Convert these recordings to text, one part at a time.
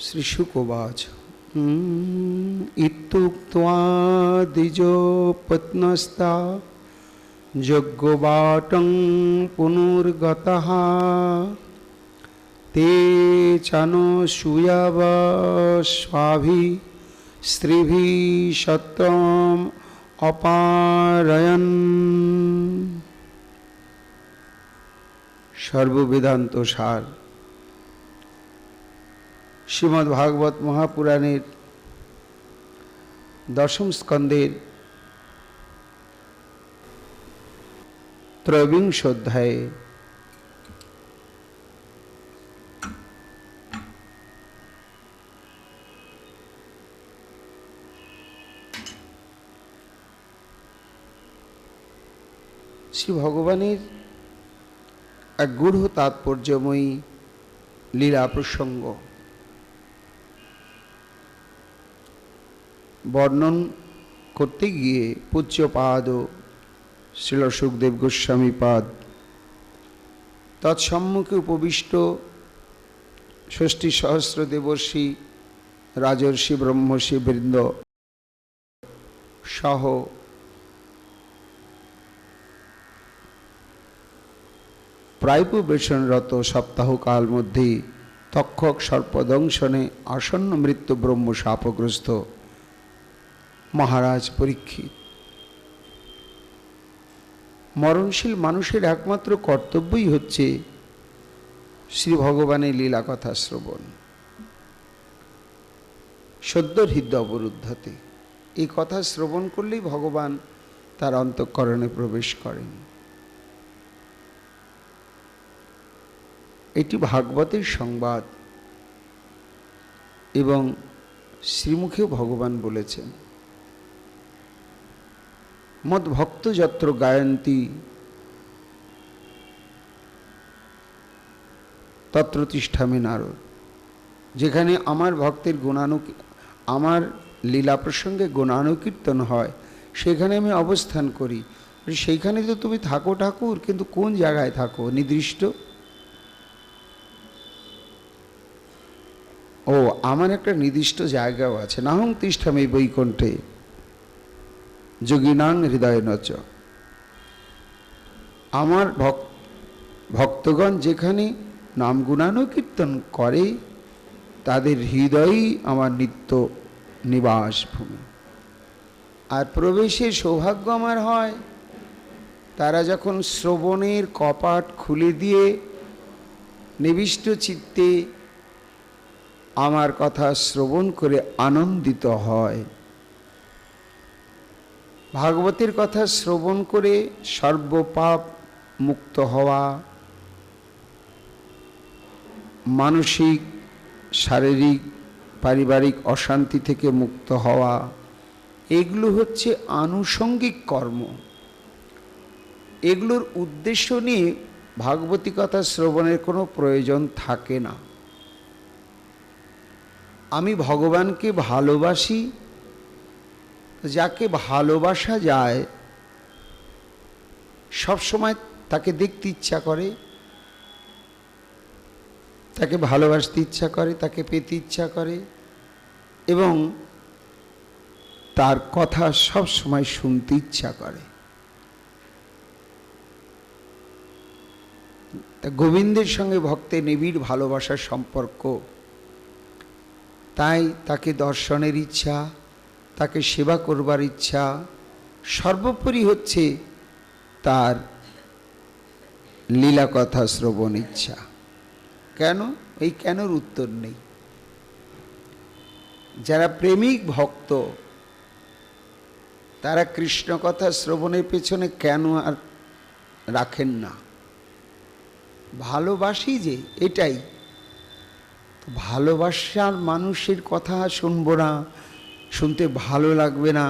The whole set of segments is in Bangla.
श्रीशुकोवाच इत्युक्त्वा द्विजोपत्नस्ता यज्ञवाटं पुनर्गतः ते चानसूयवस्वाभिः स्त्रीभिः शत्रम् अपारयन्। सर्ववेदांत सार श्रीमद्भागवत महापुराणेर दशम स्कंदेर त्रयोविंश अध्याये श्री भगवानेर एक गूढ़ तात्पर्यमयी लीला प्रसंग वर्णन करते गिए पूज्यपाद श्रील सुखदेव गोस्वामी पाद तत्सम्मुखे उपविष्ट षष्ठी सहस्र देवर्षि राजर्षि ब्रह्मर्षि वृंद सह प्रायपवेशनरत सप्ताह काल मध्य तक्षक सर्पदंशने आसन्न मृत्यु ब्रह्म शापग्रस्त महाराज परीक्षित मरणशील मानुषेर एकमात्र कर्तव्यई हच्छे श्री भगवानेर लीला कथा श्रवण सद्य हृदय अवरुद्धते এই কথা শ্রবণ করলেই ভগবান তার অন্তঃকরণে প্রবেশ করেন। এটি ভাগবতের সংবাদ এবং শ্রীমুখে ভগবান বলেছেন মদ ভক্ত যত্র গায়ন্তি তত্র তিষ্ঠামি নারদ। যেখানে আমার ভক্তের আমার লীলা প্রসঙ্গে গুণানুকীর্তন হয় সেখানে আমি অবস্থান করি। সেইখানে তো তুমি থাকো ঠাকুর, কিন্তু কোন জায়গায় থাকো নির্দিষ্ট? ও আমার একটা নির্দিষ্ট জায়গাও আছে। নাহং তিষ্ঠামি বৈকুণ্ঠে যোগিনাং হৃদয় নচ। আমার ভক্তগণ যেখানে নাম গুণানুকীর্তন করে তাদের হৃদয়ই আমার নিত্য নিবাস ভূমি। আর প্রবেশের সৌভাগ্য আমার হয় তারা যখন শ্রবণের কপাট খুলে দিয়ে নিবিষ্ট চিত্তে আমার কথা শ্রবণ করে আনন্দিত হয়। ভাগবতের কথা শ্রবণ করে সর্বপাপ মুক্ত হওয়া, মানসিক শারীরিক পারিবারিক অশান্তি থেকে মুক্ত হওয়া, এগুলো হচ্ছে আনুষঙ্গিক কর্ম। এগুলোর উদ্দেশ্য নিয়ে ভাগবতী কথা শ্রবণের কোনো প্রয়োজন থাকে না। আমি ভগবানকে ভালোবাসি, যাকে ভালোবাসা যায় সব সময় তাকে দেখতে ইচ্ছা করে, তাকে ভালোবাসতে ইচ্ছা করে, তাকে পেতে ইচ্ছা করে এবং তার কথা সব সময় শুনতে ইচ্ছা করে। তা গোবিন্দের সঙ্গে ভক্তের নিবিড় ভালোবাসার সম্পর্ক, তাই তাকে দর্শনের ইচ্ছা, তাকে সেবা করবার ইচ্ছা, সর্বোপরি হচ্ছে তার লীলা কথা শ্রবণ ইচ্ছা। কেন? এই কেনর উত্তর নেই। যারা প্রেমিক ভক্ত তারা কৃষ্ণ কথা শ্রবণের পেছনে কেন আর রাখেন না? ভালোবাসি যে, এটাই। ভালোবাসার মানুষের কথা শুনবো না, শুনতে ভালো লাগবে না,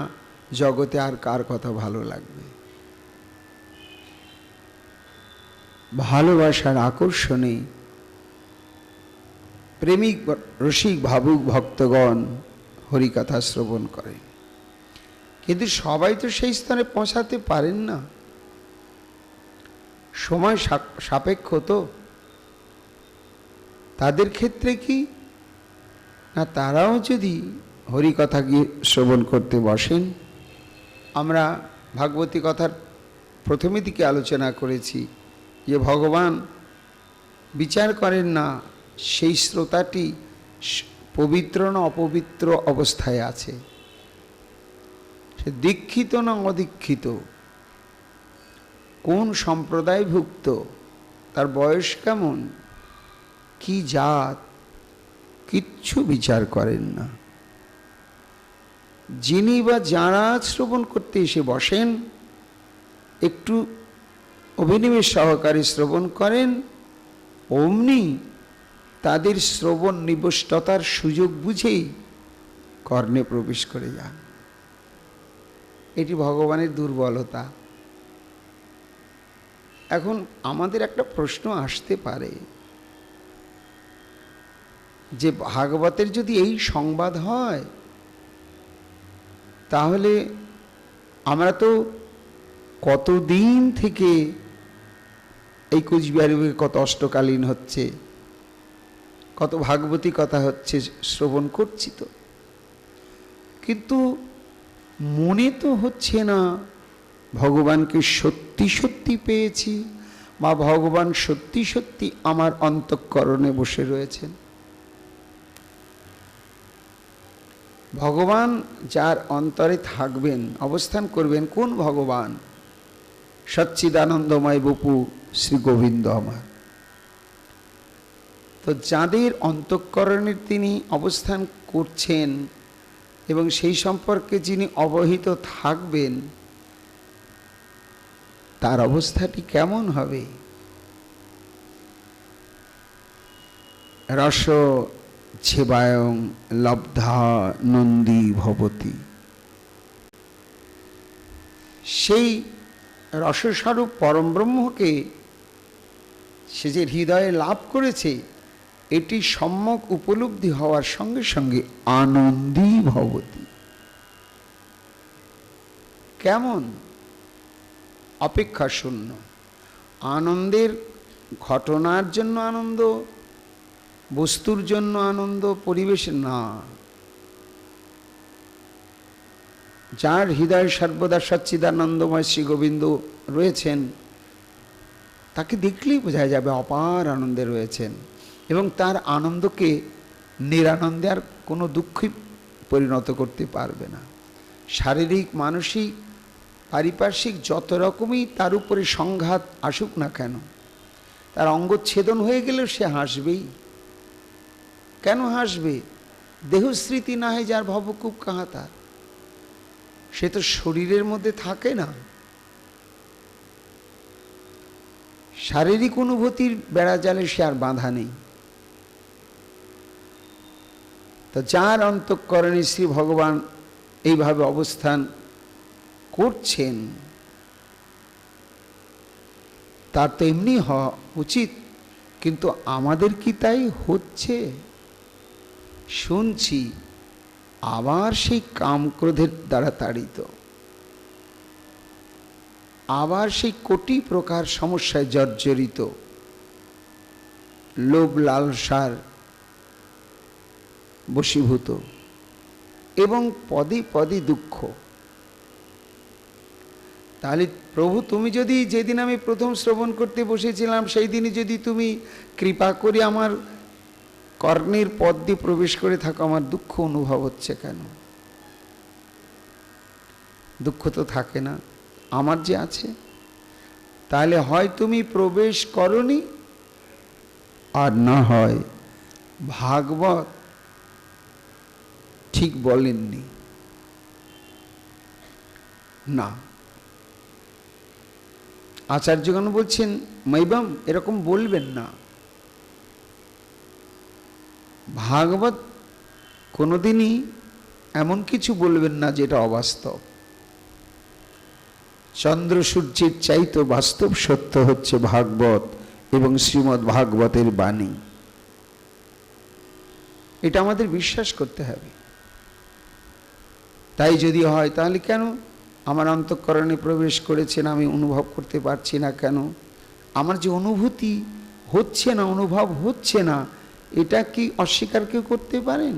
জগতে আর কার কথা ভালো লাগবে? ভালোবাসার আকর্ষণে প্রেমিক রসিক ভাবুক ভক্তগণ হরিকথা শ্রবণ করেন, কিন্তু সবাই তো সেই স্থানে পৌঁছাতে পারেন না। সময় সাপেক্ষ তো। তাদের ক্ষেত্রে কি না, তারাও যদি হরিকথা গিয়ে শ্রবণ করতে বসেন, আমরা ভাগবতী কথার প্রথমে দিকে আলোচনা করেছি যে ভগবান বিচার করেন না সেই শ্রোতাটি পবিত্র না অপবিত্র অবস্থায় আছে, সে দীক্ষিত না অদীক্ষিত, কোন সম্প্রদায়ভুক্ত, তার বয়স কেমন, কি জাত, কিচ্ছু বিচার করেন না। যিনি বা যারা শ্রবণ করতে এসে বসেন, একটু অভিনিবেশ সহকারে শ্রবণ করেন, অমনি তাদের শ্রবণ নিবিষ্টতার সুযোগ বুঝেই কর্ণে প্রবেশ করে যান। এটি ভগবানের দুর্বলতা। এখন আমাদের একটা প্রশ্ন আসতে পারে যে ভাগবতের যদি এই সংবাদ হয়, তাহলে আমরা তো কতদিন থেকে এই কোচবিহারে কত অষ্টকালীন হচ্ছে, কত ভাগবতী কথা হচ্ছে, শ্রবণ করছি তো, কিন্তু মনে তো হচ্ছে না ভগবানকে সত্যি সত্যি পেয়েছি বা ভগবান সত্যি সত্যি আমার অন্তঃকরণে বসে রয়েছেন। ভগবান যার অন্তরে থাকবেন, অবস্থান করবেন, কোন ভগবান? সচ্চিদানন্দময় বপু শ্রী গোবিন্দ আমার। তো যাদের অন্তঃকরণে তিনি অবস্থান করছেন এবং সেই সম্পর্কে যিনি অবহিত থাকবেন, তার অবস্থাটি কেমন হবে? রস ছেবায়ং লব্ধা নন্দী ভবতি। সেই রসস্বরূপ পরম ব্রহ্মকে সে যে হৃদয়ে লাভ করেছে, এটি সম্যক উপলব্ধি হওয়ার সঙ্গে সঙ্গে আনন্দী ভবতি। কেমন? অপেক্ষা শূন্য। আনন্দের ঘটনার জন্য আনন্দ, বস্তুর জন্য আনন্দ, পরিবেশ না। যার হৃদয়ে সর্বদা সচ্চিদানন্দময় শ্রী গোবিন্দ রয়েছেন, তাকে দেখলেই বোঝা যাবে অপার আনন্দে রয়েছেন, এবং তার আনন্দকে নিরানন্দে আর কোনো দুঃখই পরিণত করতে পারবে না। শারীরিক, মানসিক, পারিপার্শ্বিক যত রকমই তার উপরে সংঘাত আসুক না কেন, তার অঙ্গচ্ছেদন হয়ে গেলেও সে হাসবেই। কেন হাসবে? দেহস্মৃতি না হয় যার ভবকূপ কাহা তার, সে তো শরীরের মধ্যে থাকে না। শারীরিক অনুভূতির বেড়াজালে সে আর বাঁধা নেই। তো যার অন্তঃকরণে শ্রী ভগবান এইভাবে অবস্থান করছেন, তার তো এমনি হওয়া উচিত, কিন্তু আমাদের কি তাই হচ্ছে? শুনছি আবার সেই কামক্রোধের দ্বারা তাড়িত, আবার সেই কোটি প্রকার সমস্যায় জর্জরিত, লোভ লালসার বশীভূত, এবং পদে পদে দুঃখ। তাহলে প্রভু, তুমি যদি যেদিন আমি প্রথম শ্রবণ করতে বসেছিলাম সেই দিনই যদি তুমি কৃপা করে আমার কর্ণের পদ দিয়ে প্রবেশ করে থাকো, আমার দুঃখ অনুভব হচ্ছে কেন? দুঃখ তো থাকে না, আমার যে আছে। তাহলে হয় তুমি প্রবেশ করনি, আর না হয় ভাগবত ঠিক বলেননি। না, আচার্যগণ বলছেন মৈবম এরকম বলবেন না। ভাগবত কোনোদিনই এমন কিছু বলবেন না যেটা অবাস্তব। চন্দ্র সূর্যের চাইতে বাস্তব সত্য হচ্ছে ভাগবত এবং শ্রীমদ্ ভাগবতের বাণী। এটা আমাদের বিশ্বাস করতে হবে। তাই যদি হয়, তাহলে কেন আমার অন্তঃকরণে প্রবেশ করেছেন আমি অনুভব করতে পারছি না কেন? আমার যে অনুভূতি হচ্ছে না, অনুভব হচ্ছে না, এটা কি অস্বীকার কেউ করতে পারেন?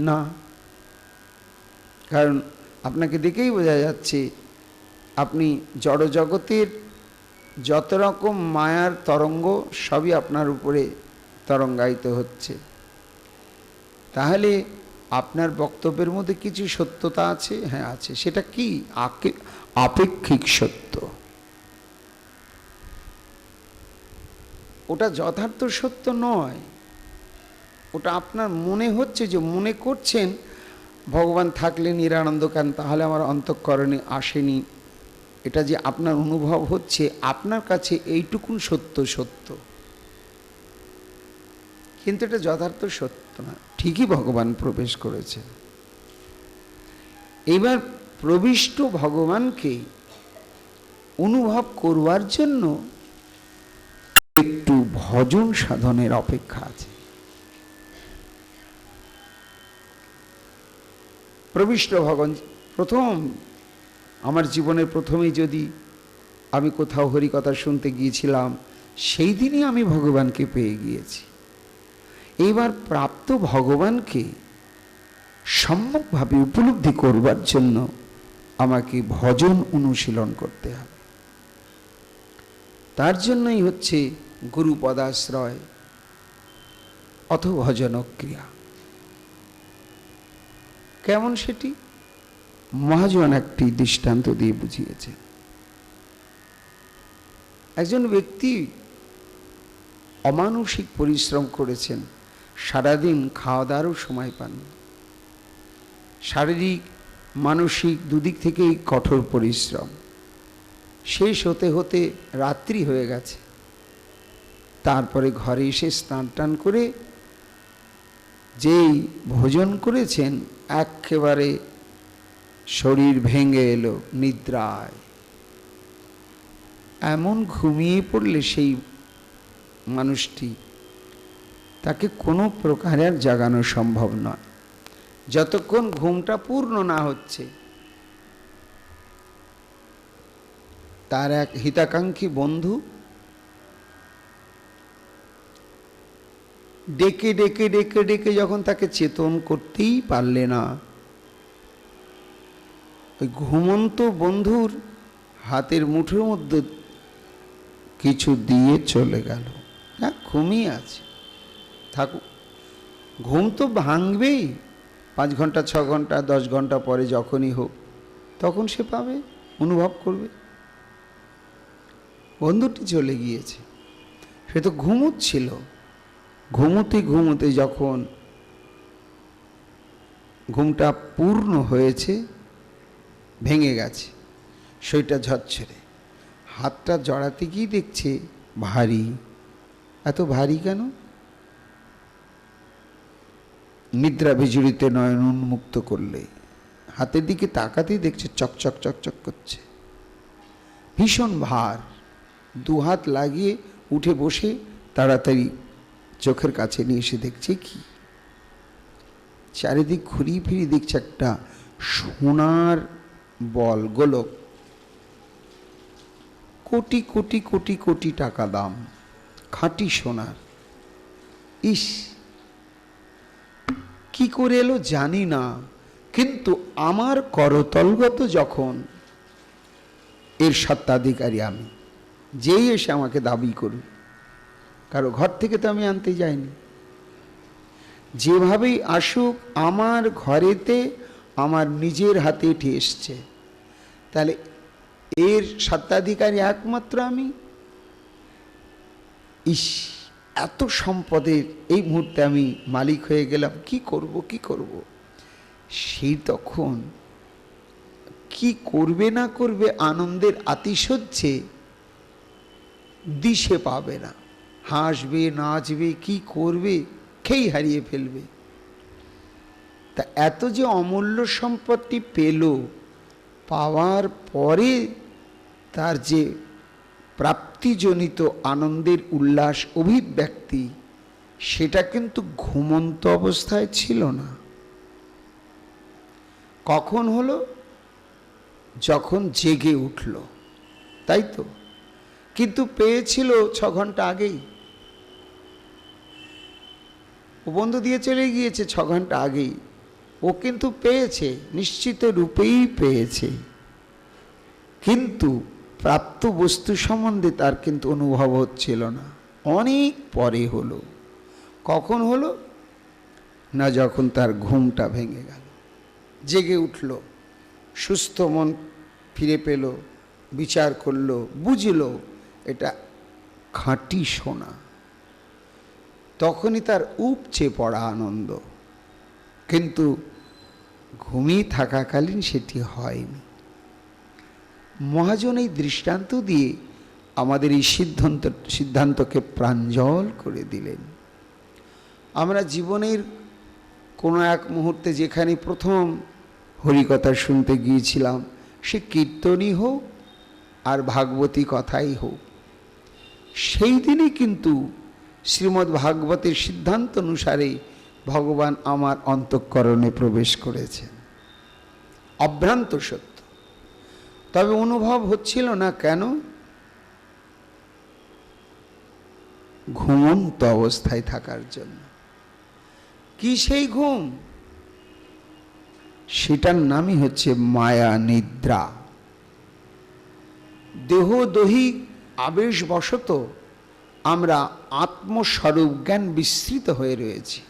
না, কারণ আপনাকে দেখেই বোঝা যাচ্ছে আপনি জড়জগতের যত রকম মায়ার তরঙ্গ সবই আপনার উপরে তরঙ্গায়িত হচ্ছে। তাহলে আপনার বক্তব্যের মধ্যে কিছু সত্যতা আছে, হ্যাঁ আছে। সেটা কি? আপেক্ষিক সত্য। ওটা যথার্থ সত্য নয়, ওটা আপনার মনে হচ্ছে, যে মনে করছেন ভগবান থাকলে নিরানন্দ কেন, তাহলে আমার অন্তঃকরণে আসেনি, এটা যে আপনার অনুভব হচ্ছে, আপনার কাছে এইটুকুন সত্য সত্য, কিন্তু এটা যথার্থ সত্য না। ঠিকই ভগবান প্রবেশ করেছে। এবার প্রবিষ্ট ভগবানকে অনুভব করবার জন্য একটু ভজন সাধনের অপেক্ষা আছে। প্রবিষ্ট ভগবান প্রথম, আমার জীবনের প্রথমেই যদি আমি কোথাও হরিকথা শুনতে গিয়েছিলাম, সেই দিনই আমি ভগবানকে পেয়ে গিয়েছি। এইবার প্রাপ্ত ভগবানকে সম্যকভাবে উপলব্ধি করবার জন্য আমাকে ভজন অনুশীলন করতে হবে। তার জন্যই হচ্ছে গুরুপদাশ্রয় অথ ভজন ক্রিয়া। কেমন সেটি? মহাজন একটি দৃষ্টান্ত দিয়ে বুঝিয়েছে। একজন ব্যক্তি অমানসিক পরিশ্রম করেছেন, সারাদিন খাওয়া দাওয়ারও সময় পান, শারীরিক মানসিক দুদিক থেকেই কঠোর পরিশ্রম। শেষ হতে হতে রাত্রি হয়ে গেছে। তারপরে ঘরে এসে স্নান টান করে যেই ভোজন করেছেন, একেবারে শরীর ভেঙে এলো নিদ্রায়। এমন ঘুমিয়ে পড়লে সেই মানুষটি, তাকে কোনো প্রকারে আর জাগানো সম্ভব নয় যতক্ষণ ঘুমটা পূর্ণ না হচ্ছে। তার এক হিতাকাঙ্ক্ষী বন্ধু ডেকে ডেকে ডেকে ডেকে যখন তাকে চেতন করতেই পারলে না, ওই ঘুমন্ত বন্ধুর হাতের মুঠোর মধ্যে কিছু দিয়ে চলে গেল। না, ঘুমিয়ে আছে, থাকুক, ঘুম তো ভাঙবেই। 5 ঘন্টা 6 ঘন্টা 10 ঘন্টা পরে যখনই হোক, তখন সে পাবে, অনুভব করবে। বন্ধুটি চলে গিয়েছে, সে তো ঘুমোচ্ছিল। ঘুমোতে ঘুমোতে যখন ঘুমটা পূর্ণ হয়েছে, ভেঙে গেছে, শরীরটা ঝরঝরে, হাতটা জড়াতে গিয়ে দেখছে ভারী। এত ভারী কেন? নিদ্রা বিজড়িতে নয়ন উন্মুক্ত করলে হাতের দিকে তাকাতেই দেখছে চকচক চকচক করছে, ভীষণ ভার। 2 হাত লাগিয়ে উঠে বসে তাড়াতাড়ি চোখের কাছে নিয়ে এসে দেখছে কি, চারিদিক ঘুরিয়ে ফিরিয়ে দেখছে একটা সোনার বল, গোলক, কোটি কোটি কোটি কোটি টাকা দাম, খাঁটি সোনার। ইস, কি করে এলো জানি না, কিন্তু আমার করতলগত যখন এর সত্ত্বাধিকারী আমি, যেই এসে আমাকে দাবি করুন, কারো ঘর থেকে তো আমি আনতে যাইনি, যেভাবেই আসুক আমার ঘরেতে আমার নিজের হাতে উঠে এসছে, তাহলে এর সত্ত্বাধিকারী একমাত্র আমি। ইস, এত সম্পদের এই মুহূর্তে আমি মালিক হয়ে গেলাম, কি করব কি করব। সেই তখন কি করবে না করবে আনন্দের আতিশয্যে দিশে পাবে না, হাসবে নাচবে কি করবে, খেই হারিয়ে ফেলবে। তা এত যে অমূল্য সম্পত্তি পেল, পাওয়ার পরে তার যে প্রাপ্তিজনিত আনন্দের উল্লাস অভিব্যক্তি, সেটা কিন্তু ঘুমন্ত অবস্থায় ছিল না। কখন হলো? যখন জেগে উঠল, তাই তো। কিন্তু পেয়েছিল 6 ঘন্টা আগেই, ও বন্ধু দিয়ে চলে গিয়েছে 6 ঘন্টা আগেই, ও কিন্তু পেয়েছে, নিশ্চিত রূপেই পেয়েছে, কিন্তু প্রাপ্ত বস্তু সম্বন্ধে তার কিন্তু অনুভব হচ্ছিল না। অনেক পরে হলো। কখন হলো না, যখন তার ঘুমটা ভেঙে গেল, জেগে উঠল, সুস্থ মন ফিরে পেল, বিচার করলো, বুঝলো এটা খাঁটি সোনা, তখনই তার উপচে পড়া আনন্দ। কিন্তু ঘুমিয়ে থাকাকালীন সেটি হয়নি। মহাজন এই দৃষ্টান্ত দিয়ে আমাদের এই সিদ্ধান্তকে প্রাঞ্জল করে দিলেন। আমরা জীবনের কোনো এক মুহূর্তে যেখানে প্রথম হরিকথা শুনতে গিয়েছিলাম, সে কীর্তনই হোক আর ভাগবতী কথাই হোক, সেই দিনই কিন্তু শ্রীমদ্ ভাগবতের সিদ্ধান্ত অনুসারে ভগবান আমার অন্তঃকরণে প্রবেশ করেছেন। অভ্রান্ত সত্য। তবে অনুভব হচ্ছিল না। কেন? ঘুমন্ত অবস্থায় থাকার জন্য। কি সেই ঘুম? সেটার নামই হচ্ছে মায়া নিদ্রা। দেহ দৈহিক আবেশবশত আমরা আত্মস্বরূপ জ্ঞান বিস্মৃত হয়ে রয়েছি।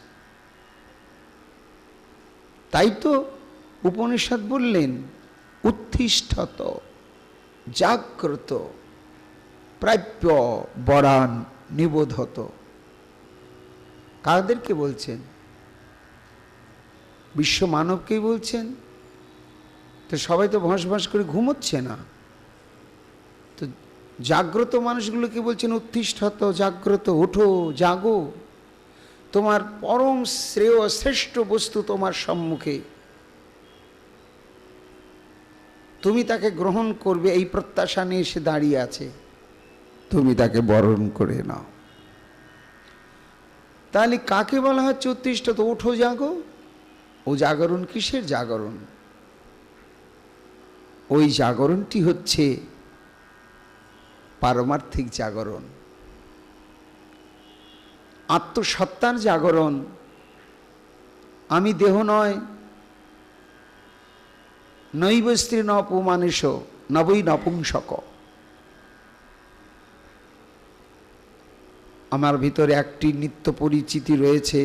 তাই তো উপনিষদ বললেন, উত্তিষ্ঠত জাগ্রত প্রাপ্য বরান নিবোধত। কাদেরকে বলছেন? বিশ্ব মানবকেই বলছেন। তো সবাই তো ভস ভস করে ঘুমোচ্ছে না। তো জাগ্রত মানুষগুলোকে বলছেন উত্তিষ্ঠত জাগ্রত, ওঠো, জাগো, তোমার পরম শ্রেয় শ্রেষ্ঠ বস্তু তোমার সম্মুখে, তুমি তাকে গ্রহণ করবে এই প্রত্যাশা নিয়ে সে দাঁড়িয়ে আছে, তুমি তাকে বরণ করে নাও। তাহলে কাকে বলা হচ্ছে উত্তিষ্ঠত? ওঠো, জাগো। ও জাগরণ কিসের জাগরণ? ওই জাগরণটি হচ্ছে পারমার্থিক জাগরণ, আত্মসত্তার জাগরণ। আমি দেহ নয়, নৈব স্ত্রী ন পুমানেশ নবৈ নপুংসক। আমার ভিতরে একটি নিত্য পরিচিতি রয়েছে,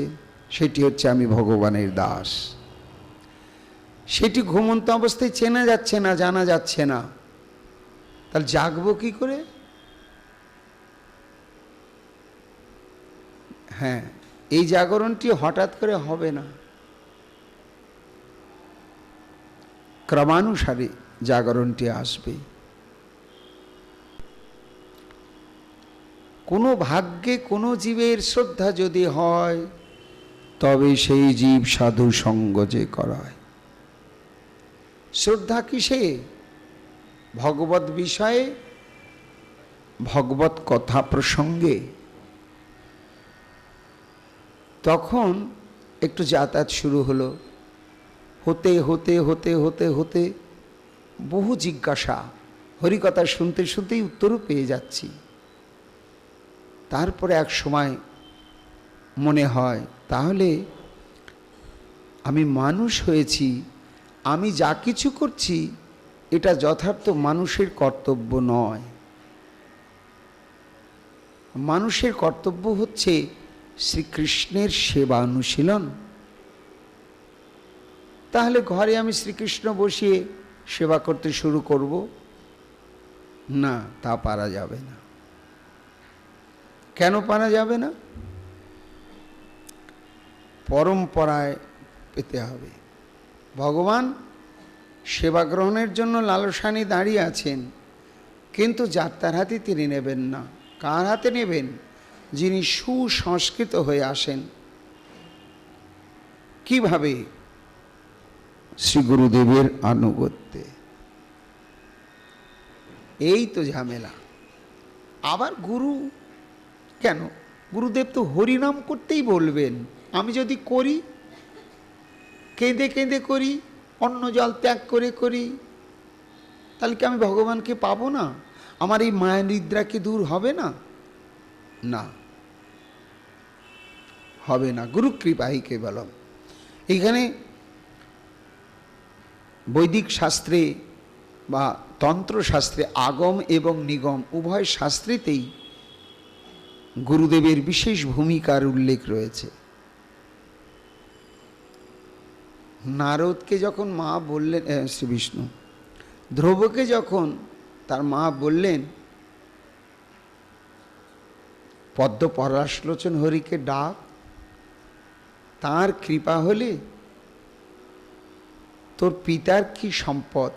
সেটি হচ্ছে আমি ভগবানের দাস। সেটি ঘুমন্ত অবস্থায় চেনা যাচ্ছে না, জানা যাচ্ছে না। তাহলে জাগবো কি করে? হ্যাঁ, এই জাগরণটি হঠাৎ করে হবে না, ক্রমানুসারে জাগরণটি আসবে। কোনো ভাগ্যে কোনো জীবের শ্রদ্ধা যদি হয়, তবে সেই জীব সাধু সঙ্গ যে করায়। শ্রদ্ধা কিসে? ভগবত বিষয়ে, ভগবত কথা প্রসঙ্গে। তখন একটু যাতায়াত শুরু হলো, হতে হতে হতে হতে হতে বহু জিজ্ঞাসা, হরিকথা শুনতে শুনতেই উত্তরও পেয়ে যাচ্ছি। তারপরে এক সময় মনে হয়, তাহলে আমি মানুষ হয়েছি, আমি যা কিছু করছি এটা যথার্থ মানুষের কর্তব্য নয়। মানুষের কর্তব্য হচ্ছে শ্রীকৃষ্ণের সেবা অনুশীলন। তাহলে ঘরে আমি শ্রীকৃষ্ণ বসিয়ে সেবা করতে শুরু করব? না, তা পারা যাবে না। কেন পারা যাবে না? পরম্পরায় পেতে হবে। ভগবান সেবা গ্রহণের জন্য লালসানি দাঁড়িয়ে আছেন, কিন্তু যাত্রার হাতে তিনি নেবেন না। কার হাতে নেবেন? যিনি সুসংস্কৃত হয়ে আসেন। কিভাবে? শ্রী গুরুদেবের আনুগত্যে। এই তো ঝামেলা। আবার গুরু কেন? গুরুদেব তো হরিনাম করতেই বলবেন। আমি যদি করি, কেঁদে কেঁদে করি, অন্ন জল ত্যাগ করে করি, তাহলে কি আমি ভগবানকে পাবো না? আমার এই মায়া নিদ্রা কি দূর হবে না? না, হবে না। গুরু কৃপাই কেবলম। এইখানে বৈদিক শাস্ত্রে বা তন্ত্রশাস্ত্রে আগম এবং নিগম উভয় শাস্ত্রেতেই গুরুদেবের বিশেষ ভূমিকার উল্লেখ রয়েছে। নারদকে যখন মা বললেন, শ্রী বিষ্ণু ধ্রুবকে যখন তার মা বললেন পদ্ম পলাশলোচন হরিকে ডাক, তার কৃপা হলে তোর পিতার কি সম্পদ,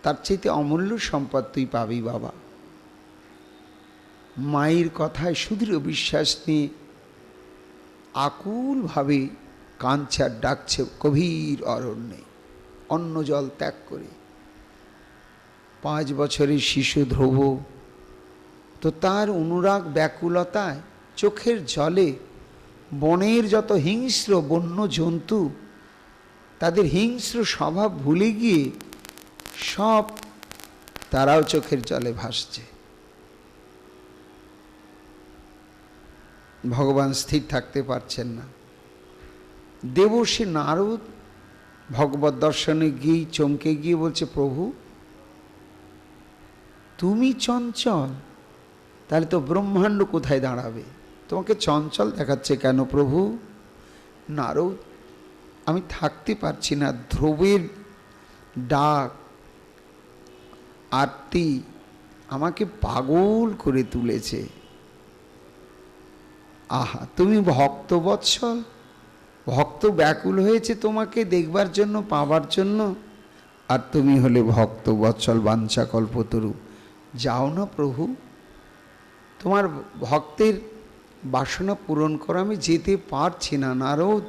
তার চাইতে অমূল্য সম্পদ তুই পাবি বাবা। মায়ের কথায় সুদৃঢ় বিশ্বাস নিয়ে আকুলভাবে কাঁদছে আর ডাকছে গভীর অরণ্যে অন্ন জল ত্যাগ করে। 5 বছরের শিশু ধ্রুব তো তার অনুরাগ ব্যাকুলতায় চোখের জলে বনের যত হিংস্র বন্য জন্তু তাদের হিংস্র স্বভাব ভুলে গিয়ে সব তারাও চোখের জলে ভাসছে। ভগবান স্থির থাকতে পারছেন না। দেবর্ষি নারদ ভগবত দর্শনে গিয়ে চমকে গিয়ে বলছে, প্রভু তুমি চঞ্চল, তাহলে তো ব্রহ্মাণ্ড কোথায় দাঁড়াবে? তোমাকে চঞ্চল দেখাচ্ছে কেন প্রভু? নারদ, আমি থাকতে পারছি না। ধ্রুবের ডাক আরতি আমাকে পাগল করে তুলেছে। আহা, তুমি ভক্তবৎসল, ভক্ত ব্যাকুল হয়েছে তোমাকে দেখবার জন্য, পাবার জন্য, আর তুমি হলে ভক্তবৎসল বাঞ্ছা কল্পতরু। যাও না প্রভু, তোমার ভক্তের বাসনা পূরণ করো। আমি যেতে পারছি না নারদ,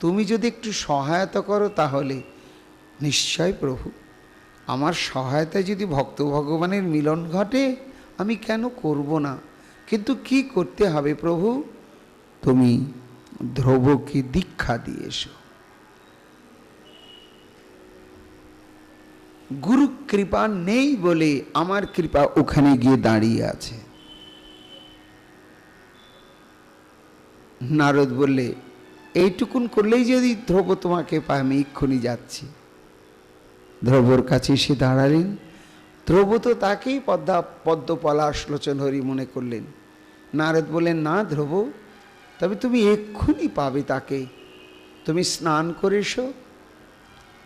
তুমি যদি একটু সহায়তা করো তাহলে। নিশ্চয় প্রভু, আমার সহায়তায় যদি ভক্ত ভগবানের মিলন ঘটে আমি কেন করব না, কিন্তু কি করতে হবে প্রভু? তুমি ধ্রুবকে দীক্ষা দিয়ে এসো। গুরু কৃপা নেই বলে আমার কৃপা ওখানে গিয়ে দাঁড়িয়ে আছে। নারদ বললে, এইটুকুন করলেই যদি ধ্রুব তোমাকে পায় আমি এক্ষুনি যাচ্ছি। ধ্রুবর কাছে এসে দাঁড়ালেন। ধ্রুব তো তাকেই পদ্ম পলাশলোচন হরি মনে করলেন। নারদ বললেন, না ধ্রুব, তবে তুমি এক্ষুনি পাবে তাকে। তুমি স্নান করে এসো,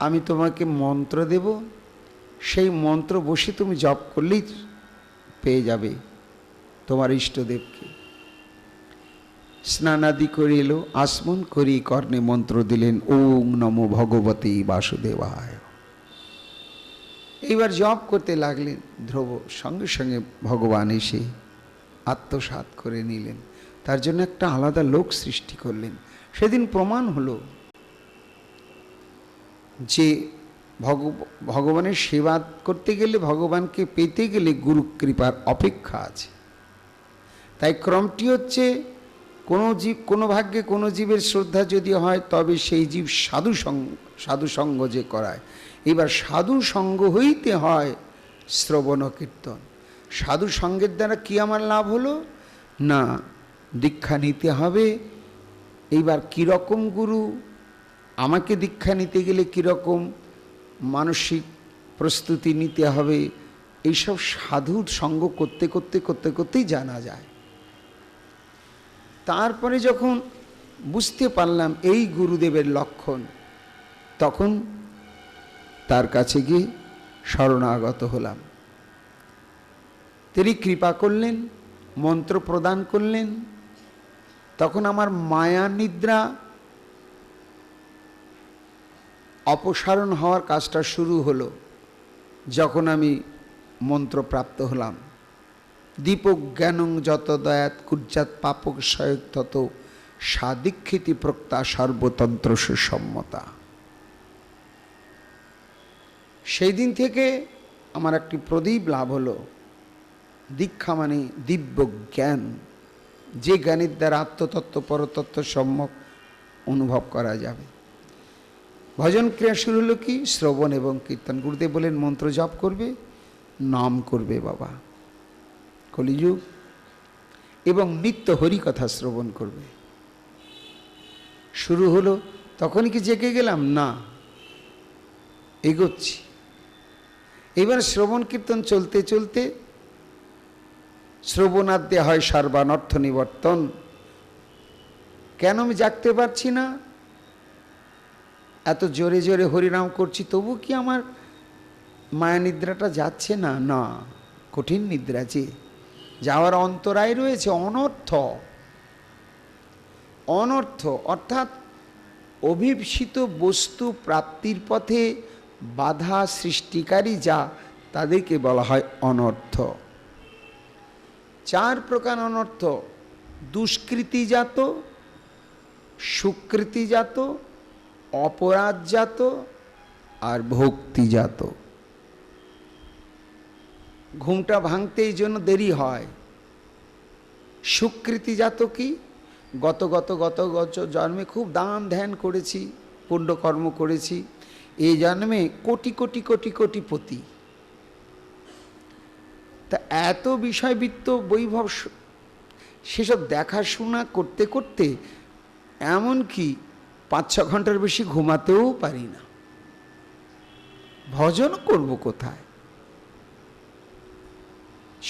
আমি তোমাকে মন্ত্র দেব, সেই মন্ত্র বসে তুমি জপ করলেই পেয়ে যাবে তোমার ইষ্টদেবকে। স্নানাদি করে এলো, আসমন করি কর্ণে মন্ত্র দিলেন, ওং নমো ভগবতী বাসুদেবায়। এইবার জপ করতে লাগলেন ধ্রুব। সঙ্গে সঙ্গে ভগবান এসে আত্মসাৎ করে নিলেন। তার জন্য একটা আলাদা লোক সৃষ্টি করলেন। সেদিন প্রমাণ হলো যে ভগবানের সেবা করতে গেলে, ভগবানকে পেতে গেলে গুরু কৃপার অপেক্ষা আছে। তাই ক্রমটি হচ্ছে, কোনো জীব, কোনো ভাগ্যে কোনো জীবের শ্রদ্ধা যদি হয় তবে সেই জীব সাধু সঙ্গ যে করায়। এবার সাধু সঙ্গ হইতে হয় শ্রবণ কীর্তন। সাধু সঙ্গের দ্বারা কি আমার লাভ হলো? না, দীক্ষা নিতে হবে। এইবার কীরকম গুরু, আমাকে দীক্ষা নিতে গেলে কীরকম মানসিক প্রস্তুতি নিতে হবে, এইসব সাধুর সঙ্গ করতে করতে করতে করতেই জানা যায়। তারপরে যখন বুঝতে পারলাম এই গুরুদেবের লক্ষণ, তখন তার কাছে গিয়ে শরণাগত হলাম। তিনি কৃপা করলেন, মন্ত্র প্রদান করলেন। তখন আমার মায়া নিদ্রা অপসারণ হওয়ার কাজটা শুরু হলো। যখন আমি মন্ত্রপ্রাপ্ত হলাম, দীপক জ্ঞানং যত দয়াত কুজ্জাত পাপক সয়ক তত সাদীক্ষিতি প্রক্তা সর্বতন্ত্র সুসম্মতা। সেই দিন থেকে আমার একটি প্রদীপ লাভ হলো। দীক্ষা মানে দিব্য জ্ঞান, যে জ্ঞানের দ্বারা আত্মতত্ত্ব পরতত্ত্ব সম্যক অনুভব করা যাবে। ভজন ক্রিয়া শুরু হলো কি? শ্রবণ এবং কীর্তন। গুরুদেব বলেন মন্ত্র জপ করবে, নাম করবে বাবা, কলিযুগ, এবং নিত্য হরি কথা শ্রবণ করবে। শুরু হলো, তখন কি জেগে গেলাম? না, এগোচ্ছি। এবার শ্রবণ কীর্তন চলতে চলতে শ্রবণাদ্যে হয় সর্বানর্থ নিবর্তন। কেন আমি জাগতে পারছি না? এত জোরে জোরে হরিনাম করছি, তবু কি আমার মায়া নিদ্রাটা যাচ্ছে না? না, কঠিন নিদ্রা যে যাওয়ার অন্তরায় রয়েছে। অনর্থ, অনর্থ অর্থাৎ অভিপ্সিত বস্তু প্রাপ্তির পথে বাধা সৃষ্টিকারী যা, তাদেরকে বলা হয় অনর্থ। 4 প্রকার অনর্থ: দুষ্কৃতিজাত, সুকৃতিজাত, অপরাধজাত আর ভক্তিজাত। ঘুমটা ভাঙতে এই জন্য দেরি হয়। সুকৃতিজাত কি? গত জন্মে খুব দান ধ্যান করেছি, পুণ্যকর্ম করেছি, এই জন্মে কোটি কোটি কোটি কোটিপতি। তা এত বিষয়বৃত্ত বৈভব সেসব দেখাশোনা করতে করতে এমনকি 5-6 ঘন্টার বেশি ঘুমাতেও পারি না। ভজন করব কোথায়?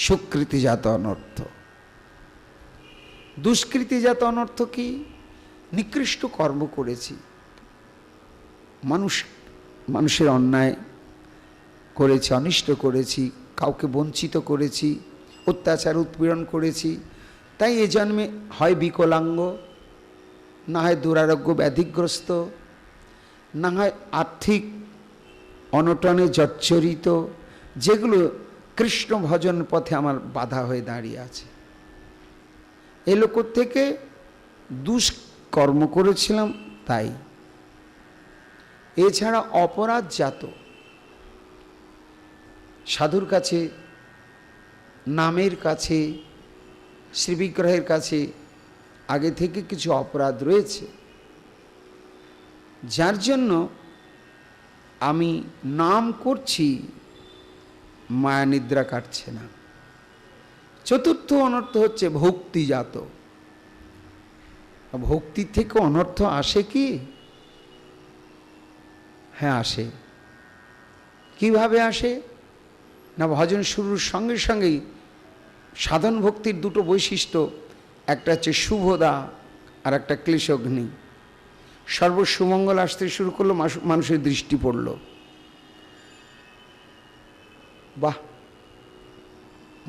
সুকৃতিজাত অনর্থ। দুষ্কৃতিজাত অনর্থ কি? নিকৃষ্ট কর্ম করেছি, মানুষের অন্যায় করেছি, অনিষ্ট করেছি, কাউকে বঞ্চিত করেছি, অত্যাচার উৎপীড়ন করেছি, তাই এ জন্মে হয় বিকলাঙ্গ, না হয় দুরারোগ্য ব্যাধিগ্রস্ত, না হয় আর্থিক অনটনে জর্জরিত, যেগুলো কৃষ্ণ ভজন পথে আমার বাধা হয়ে দাঁড়িয়ে আছে। এ লোক থেকে দুষ্কর্ম করেছিলাম তাই। এছাড়া অপরাধজাত, সাধুর কাছে, নামের কাছে, শ্রীবিগ্রহের কাছে আগে থেকে কিছু অপরাধ রয়েছে, যার জন্য আমি নাম করছি, মায়া নিদ্রা কাটছে না। 4র্থ অনর্থ হচ্ছে ভক্তিজাত। ভক্তি থেকে অনর্থ আসে কি? হ্যাঁ আসে। কিভাবে আসে? না, ভজন শুরুর সঙ্গে সঙ্গেই সাধন ভক্তির 2টো বৈশিষ্ট্য, একটা হচ্ছে শুভদা আর একটা ক্লেশগ্নি। সর্বসুমঙ্গল আসতে শুরু করলো, মানুষের দৃষ্টি পড়ল, বাহ,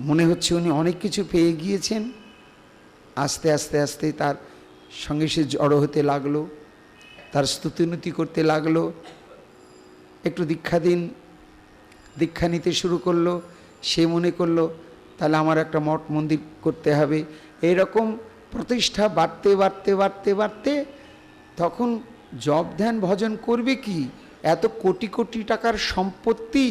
মনে হচ্ছে উনি অনেক কিছু পেয়ে গিয়েছেন। আস্তে আস্তে আস্তে তার সঙ্গে সে জড়ো হতে লাগলো, তার স্তুতিনুতি করতে লাগলো। একটু দীক্ষা দিন, দীক্ষা নিতে শুরু করলো। সে মনে করলো তাহলে আমার একটা মঠ মন্দির করতে হবে। এইরকম প্রতিষ্ঠা বাড়তে বাড়তে বাড়তে বাড়তে তখন জপ ধ্যান ভজন করবে কি? এত কোটি কোটি টাকার সম্পত্তি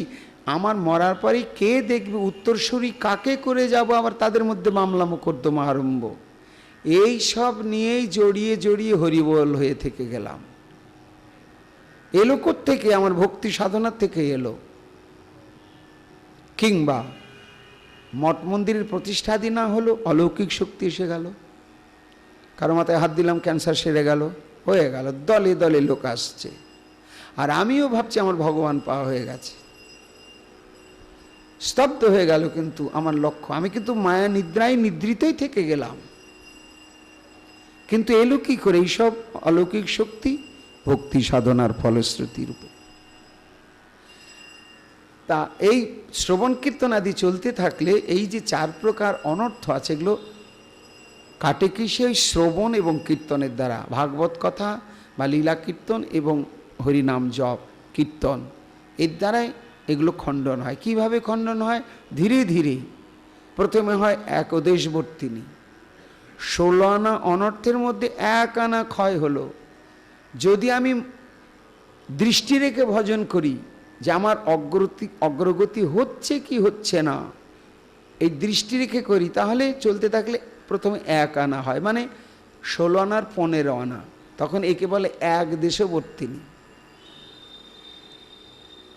আমার মরার পরে কে দেখবে? উত্তরসূরি কাকে করে যাব? আবার তাদের মধ্যে মামলা মোকদ্দমা আরম্ভ। এই সব নিয়েই জড়িয়ে জড়িয়ে হরিবোল হয়ে থেকে গেলাম। এলো কোত্থেকে? আমার ভক্তি সাধনার থেকে এলো। কিংবা মঠ মন্দিরের প্রতিষ্ঠাদি না হলো, অলৌকিক শক্তি এসে গেল, কারো মাথায় হাত দিলাম, ক্যান্সার সেরে গেল, হয়ে গেল, দলে দলে লোক আসছে, আর আমিও ভাবছি আমার ভগবান পাওয়া হয়ে গেছে। স্তব্ধ হয়ে গেল কিন্তু আমার লক্ষ্য। আমি কিন্তু মায়া নিদ্রায় নিদ্রিতই থেকে গেলাম। কিন্তু এলো কি করে এইসব অলৌকিক শক্তি? ভক্তি সাধনার ফলশ্রুতি রূপে। তা এই শ্রবণ কীর্তন আদি চলতে থাকলে এই যে 4 প্রকার অনর্থ আছে, এগুলো কাটে কি? সেই শ্রবণ এবং কীর্তনের দ্বারা। ভাগবত কথা বা লীলা কীর্তন এবং হরিনাম জপ কীর্তন, এর দ্বারাই এগুলো খণ্ডন হয়। কিভাবে খণ্ডন হয়? ধীরে ধীরে। প্রথমে হয় একদেশবর্তিনী। 16 আনা অনর্থের মধ্যে 1 আনা ক্ষয় হলো। যদি আমি দৃষ্টি রেখে ভজন করি যে আমার অগ্রগতি হচ্ছে কি হচ্ছে না, এই দৃষ্টি রেখে করি, তাহলে চলতে থাকলে প্রথমে 1 আনা হয়, মানে 16 আনার 15 আনা। তখন একে বলে এক দেশবর্তিনী।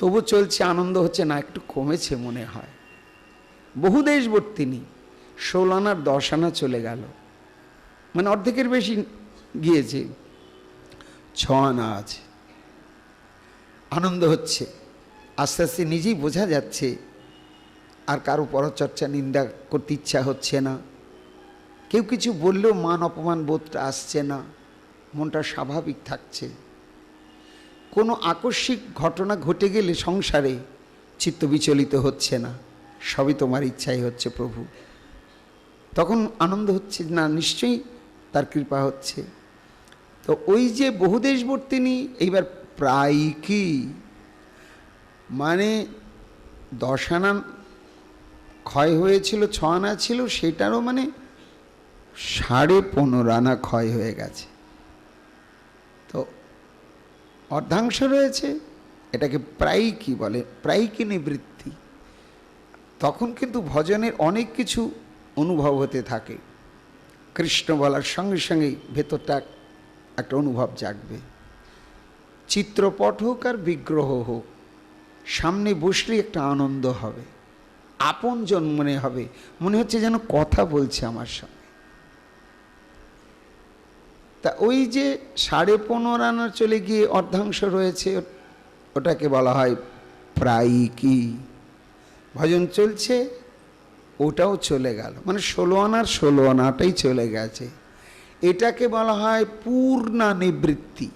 তবু চলছে, আনন্দ হচ্ছে না, একটু কমেছে মনে হয়। বহু দেশবর্তিনী, 16 আনার 10 আনা চলে গেল, মানে অর্ধেকের বেশি গিয়েছে, 6 আনা আছে। আনন্দ হচ্ছে, আস্তে আস্তে নিজেই বোঝা যাচ্ছে আর কারো পরচর্চা নিন্দা করতে ইচ্ছা হচ্ছে না, কেউ কিছু বললেও মান অপমান বোধটা আসছে না, মনটা স্বাভাবিক থাকছে। কোনো আকস্মিক ঘটনা ঘটে গেলে সংসারে চিত্ত বিচলিত হচ্ছে না, সবই তোমার ইচ্ছাই হচ্ছে প্রভু। তখন আনন্দ হচ্ছে, না নিশ্চয়ই তার কৃপা হচ্ছে। তো ওই যে বহুদেশবর্তিনী এইবার প্রায় কি মানে 10 আনা ক্ষয় হয়েছিল, 6 আনা ছিল, সেটারও মানে 15.5 আনা ক্ষয় হয়ে গেছে। তো অর্ধাংশ রয়েছে, এটাকে প্রায় কি বলে, প্রায় কি নিবৃত্তি। তখন কিন্তু ভজনের অনেক কিছু অনুভব হতে থাকে। কৃষ্ণ বলার সঙ্গে সঙ্গেই ভেতরটা একটা অনুভব জাগবে। চিত্রপট হোক আর বিগ্রহ হোক, সামনে বসলেই একটা আনন্দ হবে, আপনজন মনে হবে, মনে হচ্ছে যেন কথা বলছে আমার সঙ্গে। তা ওই যে 15.5 আনা চলে গিয়ে অর্ধাংশ রয়েছে, ওটাকে বলা হয় প্রায় কি। ভজন চলছে, ওটাও চলে গেল, মানে 16 আনার 16 আনাটাই চলে গেছে, এটাকে বলা হয় পূর্ণা নিবৃত্তি।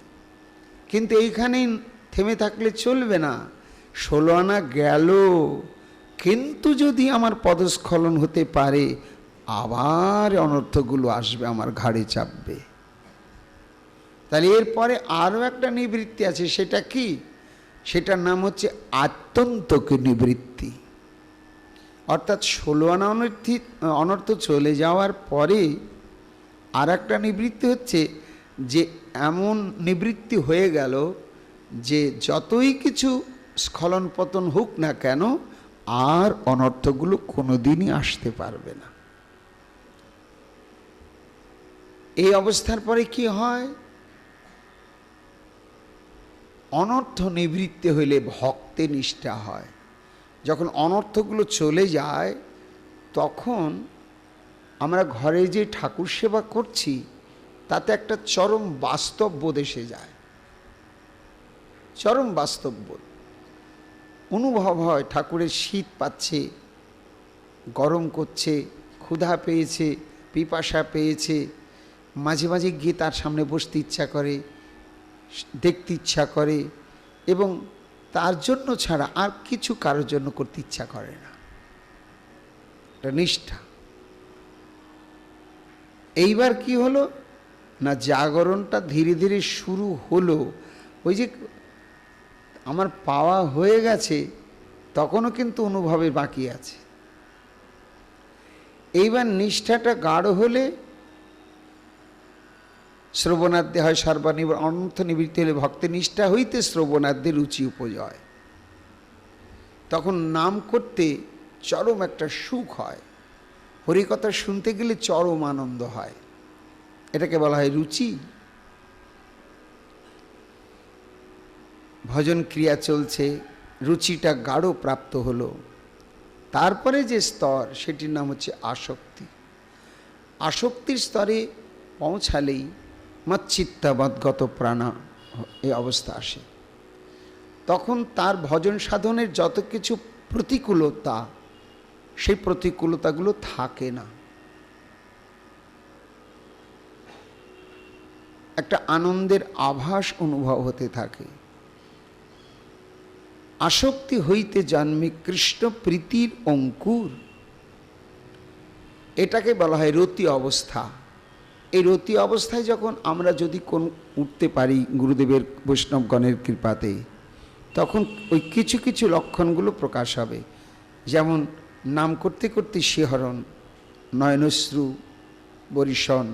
কিন্তু এইখানেই থেমে থাকলে চলবে না। 16 আনা গেল, কিন্তু যদি আমার পদস্খলন হতে পারে, আবার অনর্থগুলো আসবে, আমার ঘাড়ে চাপবে। তাহলে এরপরে আরও একটা নিবৃত্তি আছে, সেটা কি? সেটার নাম হচ্ছে আত্যন্তক নিবৃত্তি। অর্থাৎ 16 আনা অনর্থ চলে যাওয়ার পরে আর একটা নিবৃত্তি হচ্ছে যে এমন নিবৃত্তি হয়ে গেল যে যতই কিছু স্খলন পতন হোক না কেন, আর অনর্থগুলো কোনোদিনই আসতে পারবে না। এই অবস্থার পরে কি হয়? অনর্থ নিবৃত্তি হইলে ভক্তে নিষ্ঠা হয়। যখন অনর্থগুলো চলে যায়, তখন আমরা ঘরে যে ঠাকুর সেবা করছি তাতে একটা চরম বাস্তববোধ এসে যায়। চরম বাস্তববোধ অনুভব হয়। ঠাকুরের শীত পাচ্ছে, গরম করছে, ক্ষুধা পেয়েছে, পিপাসা পেয়েছে, মাঝে মাঝে গিয়ে তার সামনে বসতে ইচ্ছা করে, দেখতে ইচ্ছা করে, এবং তার জন্য ছাড়া আর কিছু কারোর জন্য করতে ইচ্ছা করে না। এটা নিষ্ঠা। এইবার কি হলো না, জাগরণটা ধীরে ধীরে শুরু হলো। ওই যে আমার পাওয়া হয়ে গেছে, তখনও কিন্তু অনুভবের বাকি আছে। এইবার নিষ্ঠাটা গাঢ় হলে শ্রবণাদ্যে হয় সর্বানিবর, অনর্থ নিবৃত্তি হলে ভক্তের নিষ্ঠা হইতে শ্রবণাদ্যে রুচি উপজয়। তখন নাম করতে চরম একটা সুখ হয়, হরিকথা শুনতে গেলে চরম আনন্দ হয়। এটাকে বলা হয় রুচি। ভজন ক্রিয়া চলছে, রুচিটা গাঢ় প্রাপ্ত হলো। তারপরে যে স্তর, সেটির নাম হচ্ছে আসক্তি। আসক্তির স্তরে পৌঁছালেই মচ্চিত্তাবদ্গত প্রাণা এই অবস্থা আসে। তখন তার ভজন সাধনের যত কিছু প্রতিকূলতা, সেই প্রতিকূলতাগুলো থাকে না। একটা আনন্দের আভাস অনুভব হতে থাকে। আসক্তি হইতে জন্মে কৃষ্ণ প্রীতির অঙ্কুর, এটাকে বলা হয় রতি অবস্থা। এই রতি অবস্থায় যখন আমরা যদি কোন উঠতে পারি গুরুদেবের বৈষ্ণবগণের কৃপাতে, তখন ওই কিছু কিছু লক্ষণগুলো প্রকাশ হবে। যেমন নাম করতে করতে শিহরণ, নয়নশ্রু বরিশন,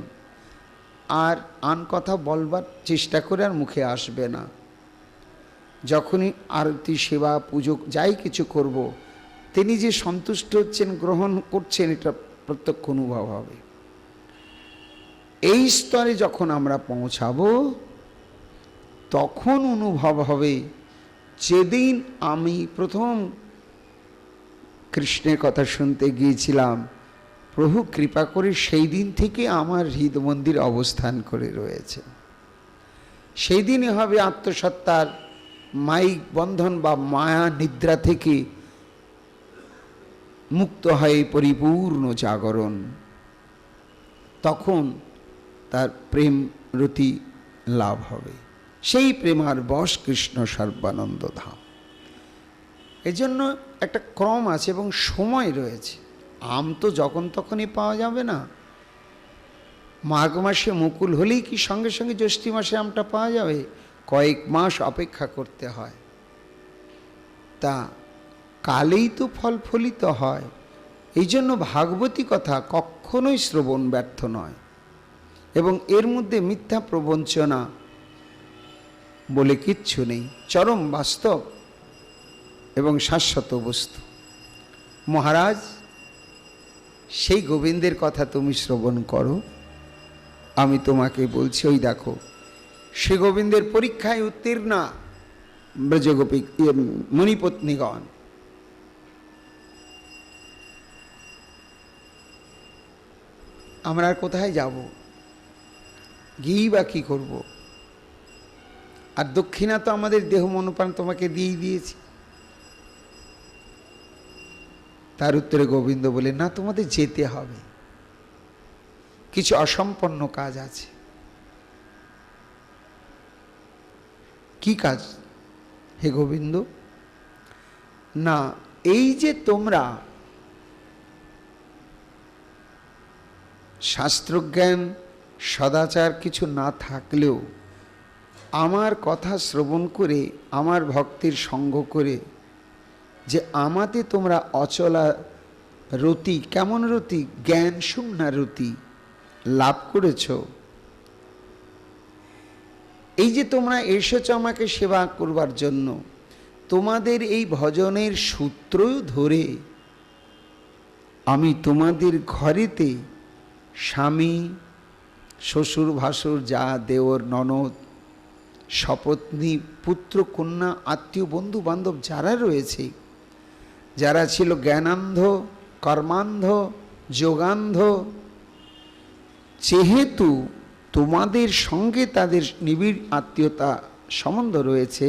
আর আন কথা বলবার চেষ্টা করে আর মুখে আসবে না। যখনই আরতি সেবা পুজো যাই কিছু করব, তিনি যে সন্তুষ্ট হচ্ছেন, গ্রহণ করছেন, এটা প্রত্যক্ষ অনুভব হবে। এই স্তরে যখন আমরা পৌঁছাবো, তখন অনুভব হবে যেদিন আমি প্রথম কৃষ্ণের কথা শুনতে গিয়েছিলাম, প্রভু কৃপা করে সেই দিন থেকে আমার হৃদ মন্দির অবস্থান করে রয়েছে। সেই দিনই হবে আত্মসত্তার মায়িক বন্ধন বা মায়া নিদ্রা থেকে মুক্ত হয় পরিপূর্ণ জাগরণ, তখন তার প্রেম রতি লাভ হবে। সেই প্রেমার বশ কৃষ্ণ সর্বানন্দ ধাম। এজন্য একটা ক্রম আছে এবং সময় রয়েছে। আম তো যখন তখনই পাওয়া যাবে না। মাঘ মাসে মুকুল হলেই কি সঙ্গে সঙ্গে জ্যৈষ্ঠ মাসে আমটা পাওয়া যাবে? কয়েক মাস অপেক্ষা করতে হয়। তা কালেই তো ফল ফলিত হয়। এই জন্য ভাগবতী কথা কখনোই শ্রবণ ব্যর্থ নয়, এবং এর মধ্যে মিথ্যা প্রবঞ্চনা বলে কিচ্ছু নেই। চরম বাস্তব এবং শাশ্বত বস্তু। মহারাজ, সেই গোবিন্দের কথা তুমি শ্রবণ করো। আমি তোমাকে বলছি, ওই দেখো সে গোবিন্দের পরীক্ষায় উত্তীর্ণা ব্রজগোপী মুনিপত্নীগণ। আমরা আর কোথায় যাব? গিয়েই বা কী করব? আর দক্ষিণা তো আমাদের দেহ মনোপ্রাণ তোমাকে দিয়েই দিয়েছি। তার উত্তরে গোবিন্দ বলে, না, তোমাদের যেতে হবে, কিছু অসম্পন্ন কাজ আছে। কি কাজ হে গোবিন্দ? না, এই যে তোমরা শাস্ত্রজ্ঞান সদাচার কিছু না থাকলেও আমার কথা শ্রবণ করে, আমার ভক্তির সঙ্গ করে যে আমাতে তোমরা অচলা রতি, কেমন রতি? জ্ঞান শূন্যা রতি লাভ করেছ। এই যে তোমরা এসেছ আমাকে সেবা করবার জন্য, তোমাদের এই ভজনের সূত্র ধরে আমি তোমাদের ঘরেতে স্বামী, শ্বশুর ভাসুর, যা দেওর, ননদ, সপত্নী, পুত্র, কন্যা, আত্মীয়, বন্ধু বান্ধব যারা রয়েছে, যারা ছিল জ্ঞানান্ধ, কর্মান্ধ, যোগান্ধ, যেহেতু তোমাদের সঙ্গে তাদের নিবিড় আত্মীয়তা সম্বন্ধ রয়েছে,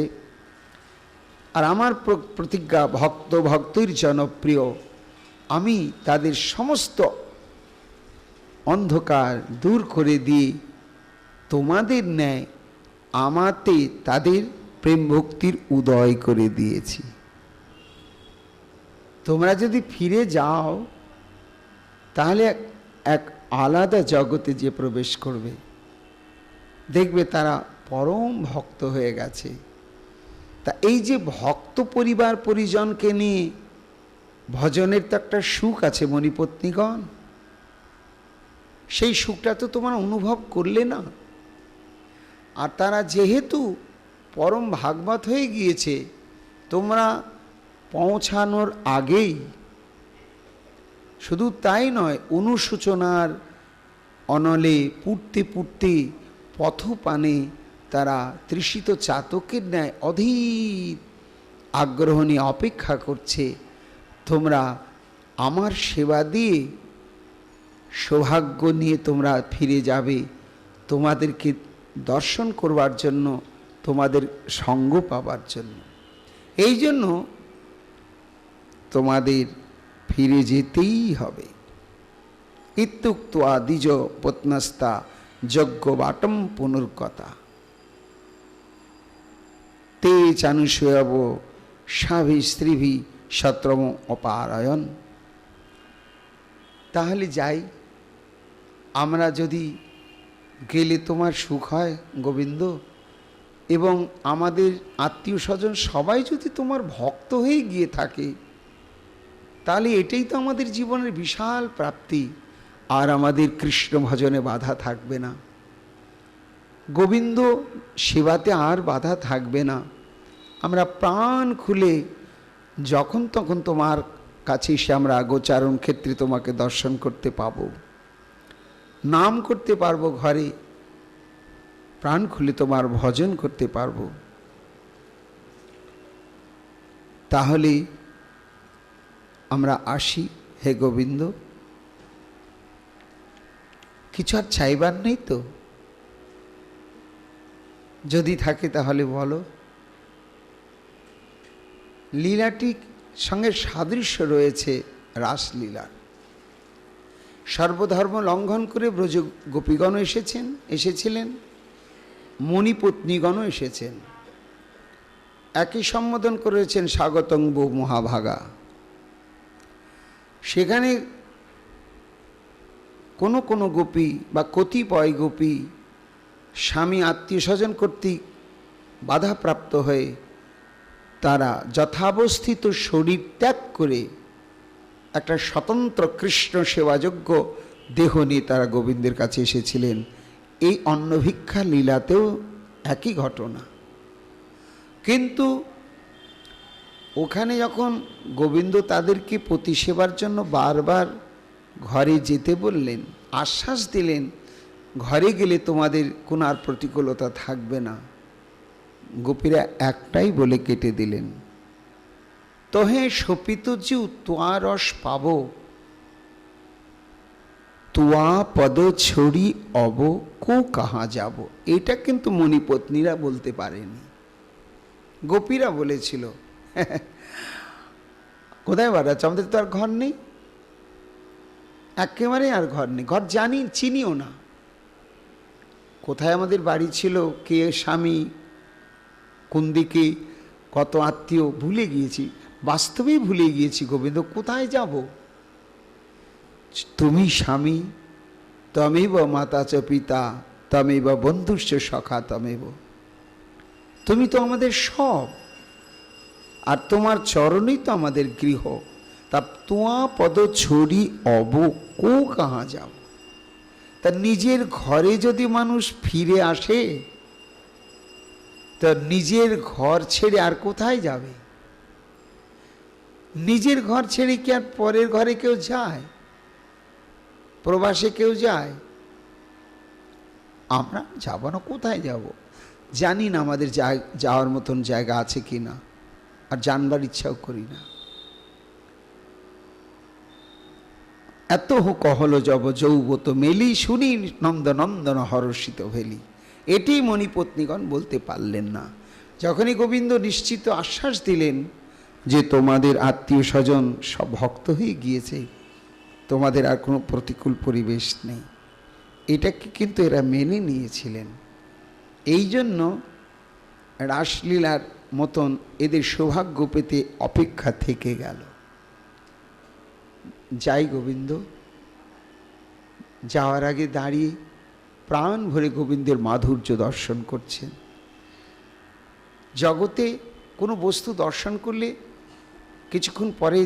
আর আমার প্রতিজ্ঞা ভক্ত ভক্তির জনপ্রিয়, আমি তাদের সমস্ত অন্ধকার দূর করে দিয়ে তোমাদের ন্যায় আমাতে তাদের প্রেম ভক্তির উদয় করে দিয়েছি। তোমরা যদি ফিরে যাও তাহলে এক আলাদা জগতে যে প্রবেশ করবে, দেখবে তারা পরম ভক্ত হয়ে গেছে। তা এই যে ভক্ত পরিবার পরিজনকে নিয়ে ভজনের তো একটা সুখ আছে মণিপত্নীগণ, সেই সুখটা তো তোমরা অনুভব করলে না। আর তারা যেহেতু পরম ভাগবত হয়ে গিয়েছে, তোমরা পৌঁছানোর আগেই, শুধু তাই নয়, অনুশোচনার অনলে পুড়তে পুড়তে পথপানে তারা তৃষিত চাতকের ন্যায় অধীর আগ্রহ নিয়ে অপেক্ষা করছে। তোমরা আমার সেবা দিয়ে সৌভাগ্য নিয়ে তোমরা ফিরে যাবে, তোমাদেরকে দর্শন করবার জন্য, তোমাদের সঙ্গ পাবার জন্য। এই জন্য তোমাদের ফিরে যেতেই হবে। ইত্যুক্ত্বা দ্বিজ পত্নস্তা যজ্ঞ বাটম পুনর্কতা তে চানুষয়ব স্বাভি স্ত্রীভি সত্রম অপারায়ণ। তাহলে যাই আমরা, যদি গেলে তোমার সুখ হয় গোবিন্দ, এবং আমাদের আত্মীয় স্বজন সবাই যদি তোমার ভক্ত হয়ে গিয়ে থাকে, তাহলে এটাই তো আমাদের জীবনের বিশাল প্রাপ্তি। আর আমাদের কৃষ্ণ ভজনে বাধা থাকবে না, গোবিন্দ সেবাতে আর বাধা থাকবে না। আমরা প্রাণ খুলে যখন তখন তোমার কাছে এসে আমরা গোচারণ ক্ষেত্রে তোমাকে দর্শন করতে পাবো, নাম করতে পারবো, ঘরে প্রাণ খুলে তোমার ভজন করতে পারবো। তাহলে আমরা আসি হে গোবিন্দ। কিছু আর চাইবার নেই তো? যদি থাকে তাহলে বলো। লীলাটির সঙ্গে সাদৃশ্য রয়েছে রাসলীলার। সর্বধর্ম লঙ্ঘন করে ব্রজ গোপীগণ এসেছিলেন, মণিপত্নীগণও এসেছেন, একই সম্বোধন করেছেন স্বাগতং বো মহাভাগা। সেখানে কোনো কোনো গোপী বা কতিপয় গোপী স্বামী আত্মীয় স্বজন কর্তৃক বাধাপ্রাপ্ত হয়ে তারা যথাবস্থিত শরীর ত্যাগ করে একটা স্বতন্ত্র কৃষ্ণ সেবাযোগ্য দেহ নিয়ে তারা গোবিন্দের কাছে এসেছিলেন। এই অন্নভিক্ষা লীলাতেও একই ঘটনা। কিন্তু ওখানে যখন গোবিন্দ তাদেরকে প্রতিসেবার জন্য বারবার ঘরে যেতে বললেন, আশ্বাস দিলেন ঘরে গেলে তোমাদের কোনো আর প্রতিকূলতা থাকবে না, গোপীরা একটাই বলে কেটে দিলেন, তোহে শোপিত জিউ তোয়া রস পাব, তোয়া পদ ছড়ি অব কো কাহা যাব। এটা কিন্তু মণিপত্নীরা বলতে পারেনি, গোপীরা বলেছিল। কোথায় বাড়াচ্ছ, আমাদের তো আর ঘর নেই, একেবারে আর ঘর নেই, ঘর চিনিও না। কোথায় আমাদের বাড়ি ছিল, কে স্বামী, কোন দিকে, কত আত্মীয় ভুলে গিয়েছি, বাস্তবেই ভুলে গিয়েছি। গোবিন্দ কোথায় যাব? তুমি স্বামী, তমেব মাতা চ পিতা, তমেব বন্ধুশ্চ সখা তমেব। তুমি তো আমাদের সব, আর তোমার চরণই তো আমাদের গৃহ। তা তোয়া পদ ছড়ি অব কো কাহা যাব। তা নিজের ঘরে যদি মানুষ ফিরে আসে, তা নিজের ঘর ছেড়ে আর কোথায় যাবে? নিজের ঘর ছেড়ে কি আর পরের ঘরে কেউ যায়? প্রবাসে কেউ যায়? আমরা যাব না, কোথায় যাব? জানি না আমাদের যাওয়ার মতন জায়গা আছে কি না, আর জানবার ইচ্ছাও করি না। এত কহল জব যৌবত মেলি, শুনি নন্দনন্দন হর্ষিত ভেলি। এটি মণিপত্নীগণ বলতে পারলেন না। যখনই গোবিন্দ নিশ্চিত আশ্বাস দিলেন যে তোমাদের আত্মীয় স্বজন সব ভক্ত হয়ে গিয়েছে, তোমাদের আর কোনো প্রতিকূল পরিবেশ নেই, এটাকে কিন্তু এরা মেনে নিয়েছিলেন। এই জন্য রাসলীলার মতন এদের সৌভাগ্য পেতে অপেক্ষা থেকে গেল। যাই গোবিন্দ। যাওয়ার আগে দাঁড়িয়ে প্রাণ ভরে গোবিন্দের মাধুর্য দর্শন করছেন। জগতে কোনো বস্তু দর্শন করলে কিছুক্ষণ পরে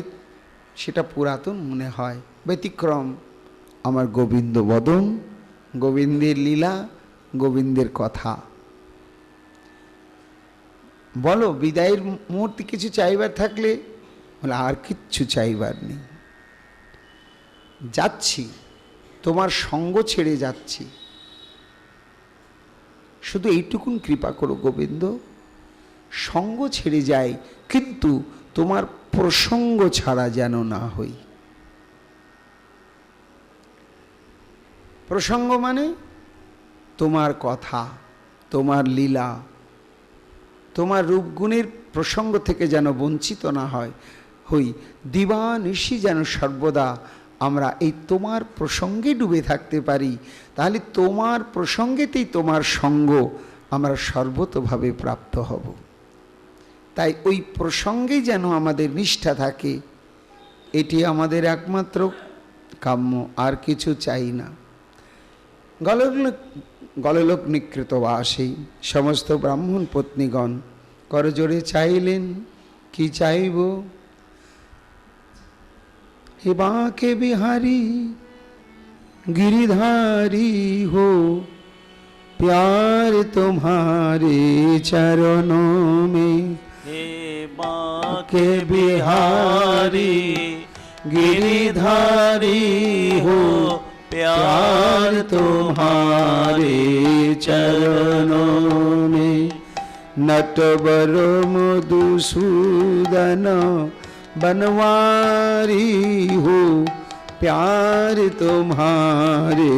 সেটা পুরাতন মনে হয়, ব্যতিক্রম আমার গোবিন্দ বদন, গোবিন্দের লীলা, গোবিন্দের কথা। বলো বিদায়ের মুহূর্তে কিছু চাইবার থাকলে, বলে আর কিচ্ছু চাইবার নেই, যাচ্ছি, তোমার সঙ্গ ছেড়ে যাচ্ছি, শুধু এইটুকুন কৃপা করো গোবিন্দ, সঙ্গ ছেড়ে যাই কিন্তু তোমার প্রসঙ্গ ছাড়া যেন না হই। প্রসঙ্গ মানে তোমার কথা, তোমার লীলা, তোমার রূপগুণের প্রসঙ্গ থেকে যেন বঞ্চিত না হই। দিবানিশি যেন সর্বদা আমরা এই তোমার প্রসঙ্গে ডুবে থাকতে পারি, তাহলে তোমার প্রসঙ্গেতেই তোমার সঙ্গ আমরা সর্বতোভাবে প্রাপ্ত হব। তাই ওই প্রসঙ্গে যেন আমাদের নিষ্ঠা থাকে, এটি আমাদের একমাত্র কাম্য, আর কিছু চাই না। গললোক নিকৃত বাসী সমস্ত ব্রাহ্মণ পত্নীগণ করজোড়ে চাইলেন, কি চাইব? हे बांके बिहारी गिरिधारी हो, प्यार तुम्हारे चरणों में। हे बांके बिहारी गिरिधारी हो, प्यार तुम्हारे चरणों में। नटवर मधुसूदन बनवारी हो, प्यार तुम्हारे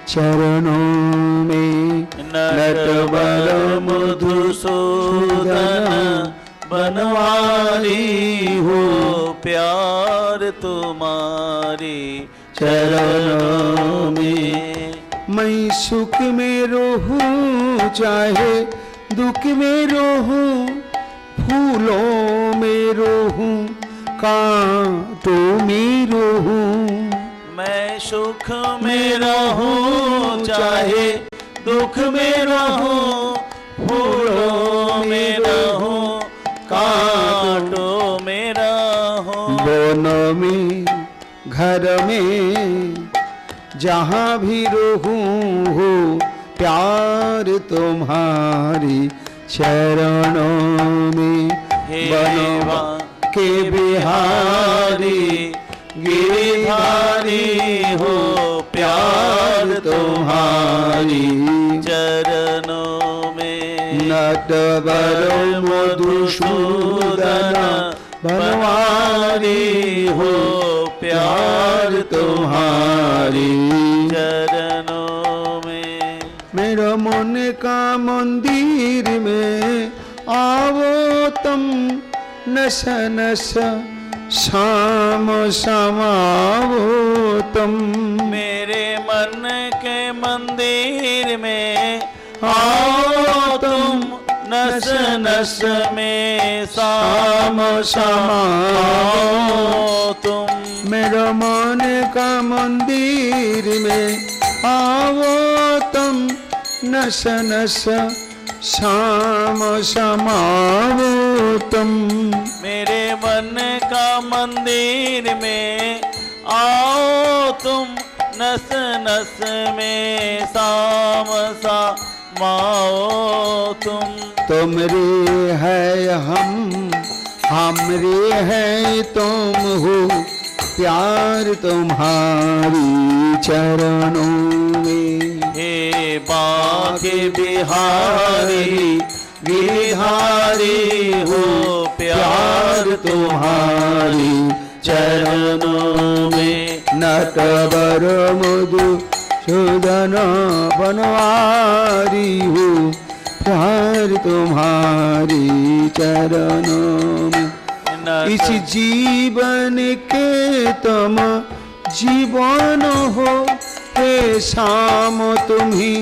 चरणों में। नटवर मधुसूदन बनवारी हो प्यार तुम्हारे चरणों में। मैं सुख में रहूं चाहे दुख में रहूं, फूलों में रहूं कांटों में रहूं। मैं सुख में रहूं चाहे दुख में रहूं, फूलों में रहूं कांटों में रहूं। वन में घर में जहाँ भी रहूं हो प्यार तुम्हारी चरणों में। हे बनवा के बिहारी गिरिधारी हो प्यार तुम्हारी चरणों में। नटवर मधुसूदन बनवारी हो प्यार तुम्हारी चरणों में। मेरा मन का मंदिर में आवो तुम, नस नस शाम समावो तुम। मेरे मन के मंदिर में आओ तुम, नस नस में शाम समाओ तुम। मेरा मन का मंदिर में आओ तुम, नस नस शाम समावो तुम। मेरे मन का मंदिर में आओ तुम, नस नस में शाम समाओ तुम। तुमरे है हमरे है तुम हो प्यार तुम्हारी चरणों में। हे बाके बिहारी गिरधारी हो प्यार तुम्हारी चरणों में। नटवर मधुसूदन बनवारी हो प्यार तुम्हारी चरणों में। इस जीवन के तुम जीवन हो, हे शाम तुम्ही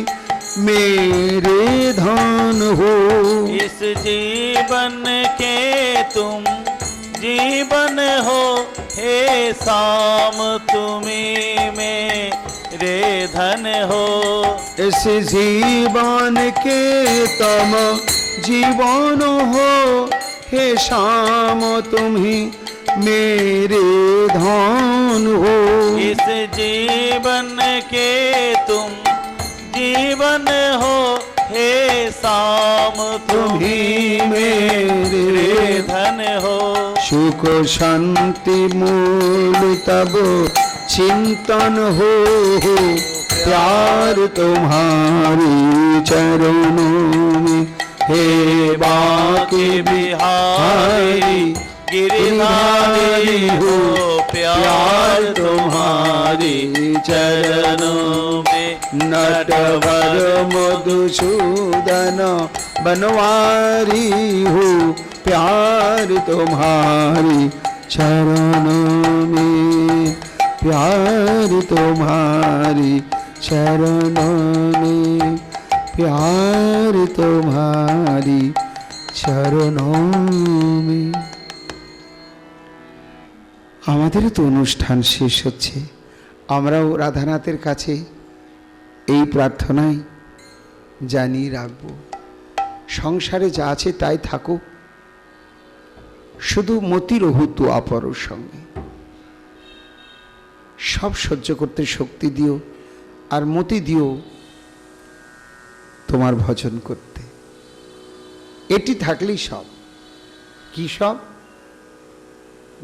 मेरे धन हो। इस जीवन के तुम जीवन हो, हे शाम तुम्ही मेरे धन हो। इस जीवन के तुम जीवन हो, हे शाम तुम्ही मेरे धन हो। इस जीवन के तुम जीवन हो, हे शाम तुम्ही मेरे धन हो। सुख शांति मूल तब चिंतन हो प्यार तुम्हारी चरणों में। हे बाके बिहारी गिरधारी हो प्यार तुम्हारी चरणों में। नटवर मधुसूदन बनवारी हो प्यार तुम्हारी चरणों में। प्यार तुम्हारी चरणों में, प्यार तुम्हारी चरणों में। আমাদেরও তো অনুষ্ঠান শেষ হচ্ছে, আমরাও রাধানাথের কাছে এই প্রার্থনাই জানিয়ে রাখব, সংসারে যা আছে তাই থাকুক, শুধু মতি রহু তু অপরর সঙ্গে। সব সহ্য করতে শক্তি দিও, আর মতি দিও তোমার ভজন করতে। এটি থাকলেই সব। কি সব?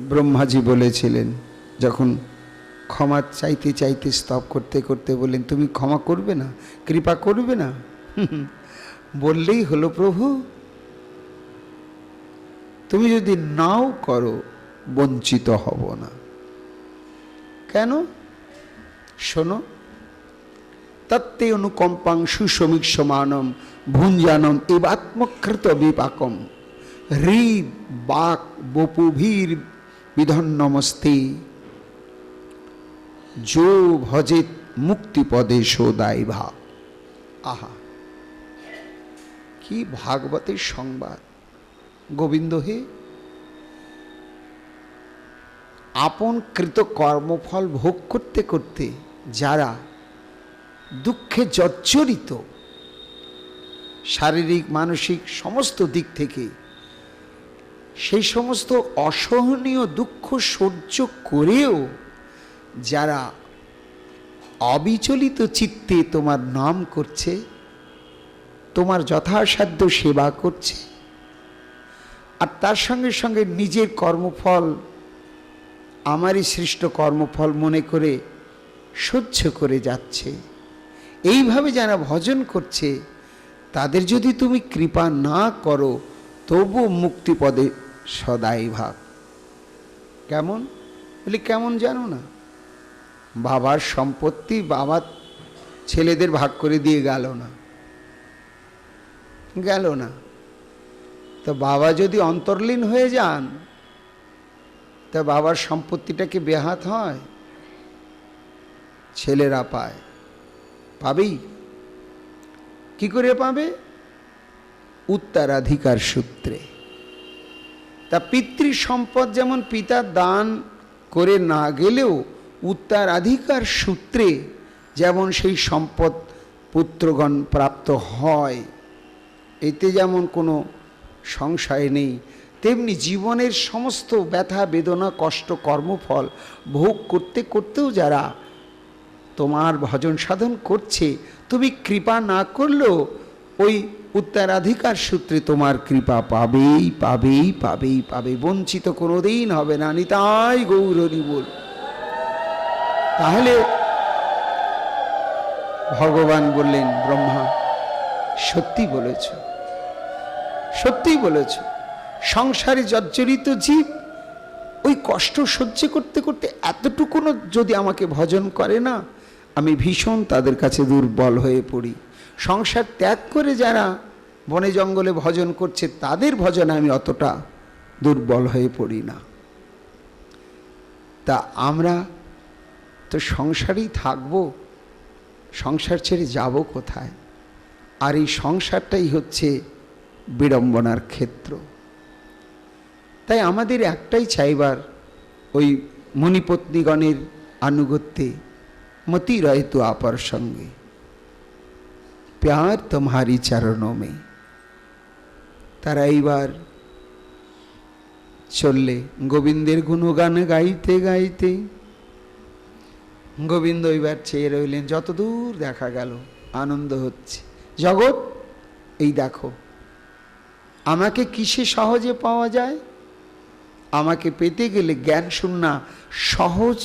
ব্রহ্মাজি বলেছিলেন, যখন ক্ষমা চাইতে চাইতে স্তব করতে করতে বললেন, তুমি ক্ষমা করবে না, কৃপা করবে না? বললেই হলো, প্রভু তুমি যদি নাও করো বঞ্চিত হব না। কেন? শোনো, তত্তে অনুকম্পাং সুসমীক্ষমানম ভুঞ্জানম এবাত্মকৃত বিপাকম হৃদ বাক বপুভীর বিধন্নমস্তে যো ভজেত মুক্তিপদে সোদাই ভাব। আহা, কি ভাগবতের সংবাদ! গোবিন্দ হে, আপন কৃত কর্মফল ভোগ করতে করতে যারা দুঃখে জর্জরিত, শারীরিক মানসিক সমস্ত দিক থেকে, সেই সমস্ত অসহনীয় দুঃখ সহ্য করেও যারা অবিচলিত চিত্তে তোমার নাম করছে, তোমার যথাসাধ্য সেবা করছে, আর তার সঙ্গে সঙ্গে নিজের কর্মফল আমারই সৃষ্ট কর্মফল মনে করে সহ্য করে যাচ্ছে, এইভাবে যারা ভজন করছে, তাদের যদি তুমি কৃপা না করো তবু মুক্তিপদে সদাই ভাব। কেমন বলি? কেমন জানো না? বাবার সম্পত্তি বাবা ছেলেদের ভাগ করে দিয়ে গেল না, গেল না। তো বাবা যদি অন্তর্লীন হয়ে যান, তা বাবার সম্পত্তিটাকে বেহাত হয়? ছেলেরা পায়, পাবেই। কি করে পাবে? উত্তরাধিকার সূত্রে। তা পিতৃ সম্পদ যেমন পিতা দান করে না গেলেও উত্তরাধিকার সূত্রে যেমন সেই সম্পদ পুত্রগণ প্রাপ্ত হয়, এতে যেমন কোনো সংশয় নেই, তেমনি জীবনের সমস্ত ব্যথা বেদনা কষ্ট কর্মফল ভোগ করতে করতেও যারা তোমার ভজন সাধন করছে, তুমি কৃপা না করলেও ওই উত্তরাধিকার সূত্রে তোমার কৃপা পাবেই পাবেই পাবেই পাবে, বঞ্চিত কোনোদিন হবে না। নিতাই গৌর হরি বল। তাহলে ভগবান বললেন, ব্রহ্মা সত্যি বলেছ, সত্যি বলেছ। সংসারে জর্জরিত জীব ওই কষ্ট সহ্য করতে করতে এতটুকু যদি আমাকে ভজন করে না, আমি ভীষণ তাদের কাছে দুর্বল হয়ে পড়ি। সংসার ত্যাগ করে যারা বনে জঙ্গলে ভজন করছে, তাদের ভজনে আমি অতটা দুর্বল হয়ে পড়ি না। তা আমরা তো সংসারেই থাকবো, সংসার ছেড়ে যাব কোথায়? আর এই সংসারটাই হচ্ছে বিড়ম্বনার ক্ষেত্র। তাই আমাদের একটাই চাইবার, ওই মুনিপত্নীগণের আনুগত্যে মতি রয় তো আপার সঙ্গে, প্যার তোমারি চরণোं में। তারা এইবার চললে গোবিন্দের গুণগান গাইতে গাইতে। গোবিন্দ এইবার চেয়ে রইলেন, যতদূর দেখা গেল আনন্দ হচ্ছে। জগৎ এই দেখো, আমাকে কিসে সহজে পাওয়া যায়? আমাকে পেতে গেলে জ্ঞান শূন্যা সহজ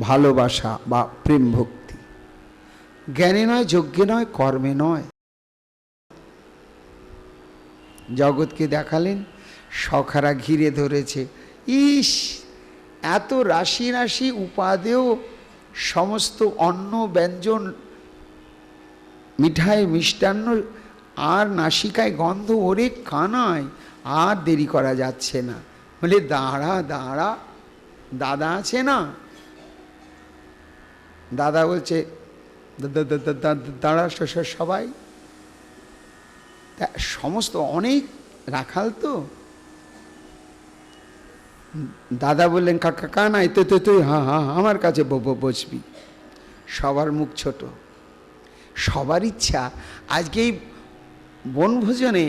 ভালোবাসা বা প্রেম ভক্তি, জ্ঞানে নয়, যজ্ঞে নয়, কর্মে নয়। জগৎকে দেখালেন, সখারা ঘিরে ধরেছে। ইস, এত রাশি রাশি উপাদেয় সমস্ত অন্ন ব্যঞ্জন, মিঠাই মিষ্টান্ন, আর নাসিকায় গন্ধ, ওরে কানায় আর দেরি করা যাচ্ছে না। বলে, দাঁড়া দাঁড়া, দাদা আছে না? দাদা বলছে, দাঁড়া সবাই। তা সমস্ত অনেক রাখাল তো। দাদা বললেন, কাকা নাই তো, তুই হ্যাঁ হ্যাঁ আমার কাছে বসবি। সবার মুখ ছোট, সবার ইচ্ছা আজকে এই বনভোজনে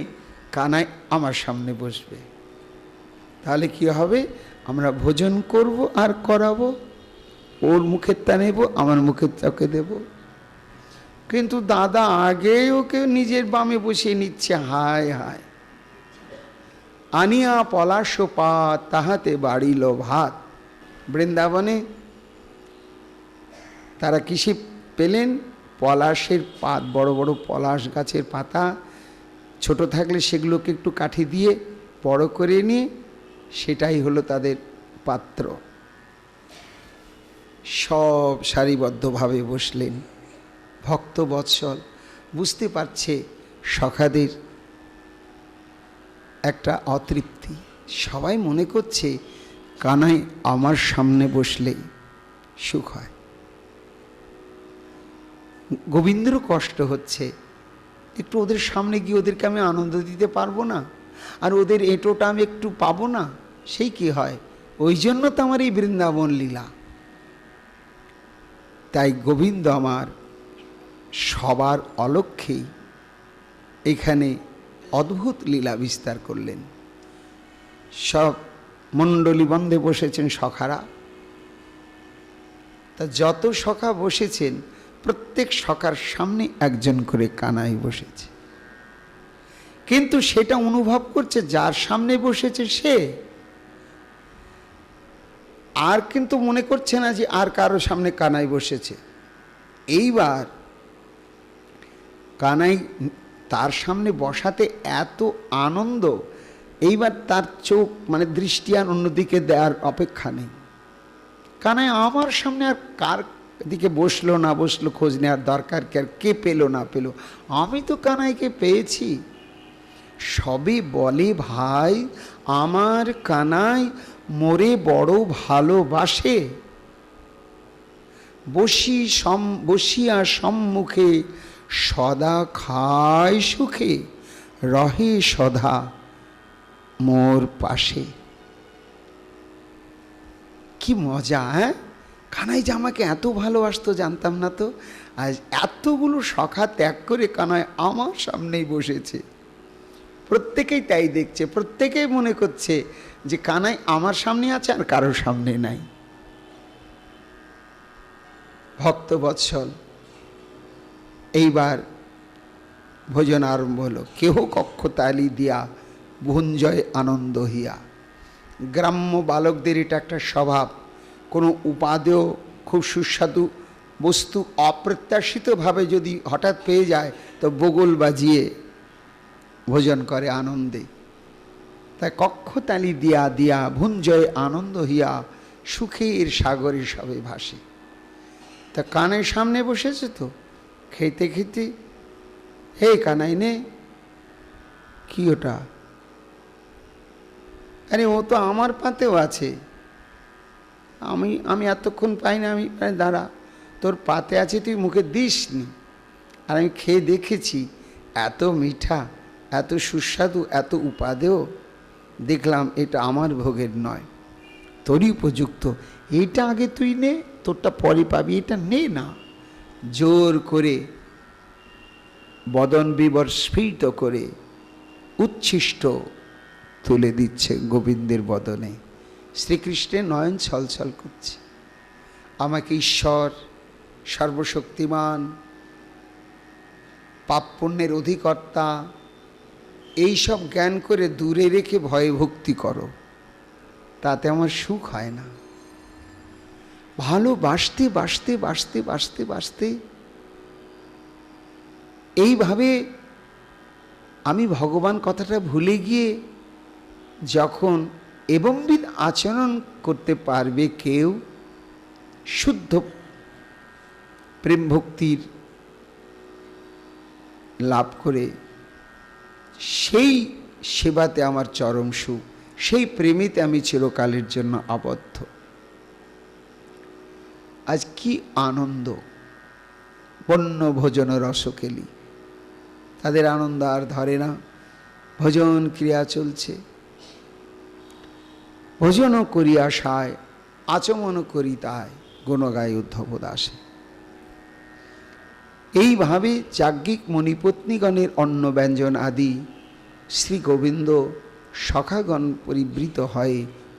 কানাই আমার সামনে বসবে। তাহলে কি হবে? আমরা ভোজন করব আর করাবো, ওর মুখেরটা নেব, আমার মুখের চোখে দেব। কিন্তু দাদা আগে ওকে নিজের বামে বসিয়ে নিচ্ছে। হায় হায়, আনিয়া পলাশ পাত তাহাতে বাড়িল ভাত। বৃন্দাবনে তারা কিসে পেলেন? পলাশের পাত, বড় বড় পলাশ গাছের পাতা, ছোট থাকলে সেগুলোকে একটু কাঠি দিয়ে বড় করে নিয়ে সেটাই হলো তাদের পাত্র। সব সারিবদ্ধভাবে বসলেন। ভক্ত বৎসল বুঝতে পারছে সখাদের একটা অতৃপ্তি। সবাই মনে করছে কানাই আমার সামনে বসলেই সুখ হয়। গোবিন্দেরও কষ্ট হচ্ছে, একটু ওদের সামনে গিয়ে ওদেরকে আমি আনন্দ দিতে পারবো না, আর ওদের এঁটোটা আমি একটু পাবো না, সেই কি হয়? ওই জন্য তো আমার এই বৃন্দাবন লীলা। তাই গোবিন্দ আমার সবার অলক্ষ্যেই এখানে অদ্ভুত লীলা বিস্তার করলেন। সব মণ্ডলী বন্ধে বসেছেন সখারা, তা যত সখা বসেছেন প্রত্যেক সখার সামনে একজন করে কানাই বসেছে, কিন্তু সেটা অনুভব করছে যার সামনে বসেছে সে, আর কিন্তু মনে করছে না যে আর কারো সামনে কানাই বসেছে। এইবার কানাই তার সামনে বসাতে এত আনন্দ, এইবার তার চোখ মানে দৃষ্টি আর অন্যদিকে দেওয়ার অপেক্ষা নেই। কানাই আমার সামনে আর কার দিকে বসলো না বসলো খোঁজ নেওয়ার দরকার কি, আর কে পেলো না পেলো, আমি তো কানাইকে পেয়েছি। সবে বলে ভাই আমার কানাই মোরে বড় ভালোবাসে, বসিয়া সম্মুখে সদা খায় সুখে, রহে সদা মোর পাশে। কি মজা! হ্যাঁ, কানাই যে আমাকে এত ভালোবাসতো জানতাম না তো। আজ এতগুলো সখা ত্যাগ করে কানাই আমার সামনেই বসেছে। প্রত্যেকেই তাই দেখছে, প্রত্যেকেই মনে করছে যে কানাই আমার সামনে আছে আর কারোর সামনে নাই। ভক্তবৎসল এইবার ভোজন আরম্ভ হলো। কেহ কক্ষ তালি দিয়া ভুঞ্জয় আনন্দ হিয়া। গ্রাম্য বালকদের এটা একটা স্বভাব, কোনো উপাদেয় খুব সুস্বাদু বস্তু অপ্রত্যাশিতভাবে যদি হঠাৎ পেয়ে যায় তো বগল বাজিয়ে ভোজন করে আনন্দে। তাই কক্ষতালি দিয়া দিয়া ভুঞ্জয় আনন্দ হিয়া, সুখের সাগরে সবে ভাসে। তা কানের সামনে বসেছে তো খেতে খেতে, হে কানাই নে, কি ওটা? আরে ও তো আমার পাতেও আছে, আমি এতক্ষণ পাই না, আমি দাঁড়া, তোর পাতে আছে তুই মুখে দিস নি, আর আমি খেয়ে দেখেছি এত মিঠা, এত সুস্বাদু, এত উপাদেয়, দেখলাম এটা আমার ভোগের নয়, তোরই উপযুক্ত, এইটা আগে তুই নে, তোরটা পরে পাবি, এটা নে না। জোর করে বদন বিবর স্ফীত করে উচ্ছিষ্ট তুলে দিচ্ছে গোবিন্দের বদনে। শ্রীকৃষ্ণের নয়ন ছলছল করছে। আমাকে ঈশ্বর সর্বশক্তিমান, পাপ পুণ্যের অধিকর্তা এইসব জ্ঞান করে দূরে রেখে ভয়ে ভক্তি করো, তাতে আমার সুখ হয় না। ভালোবাসতে বাসতে বাসতে বাসতে বাসতে এইভাবে আমি ভগবান কথাটা ভুলে গিয়ে যখন এবংবিধ আচরণ করতে পারবে কেউ, শুদ্ধ প্রেম ভক্তির লাভ করে, সেই সেবাতে আমার চরম সুখ, সেই প্রেমেতে আমি চিরকালের জন্য আবদ্ধ। আজ কি আনন্দ! বন্য ভোজন রসকেলি, তাদের আনন্দ আর ধরে না। ভোজন ক্রিয়া চলছে। ভোজনও করিয়া সায়, আচমন করি তাই, গুণগায় উদ্ধব দাসে। এইভাবে যাজ্ঞিক মণিপত্নীগণের অন্ন ব্যঞ্জন আদি শ্রী গোবিন্দ সখাগণ পরিবৃত হয়ে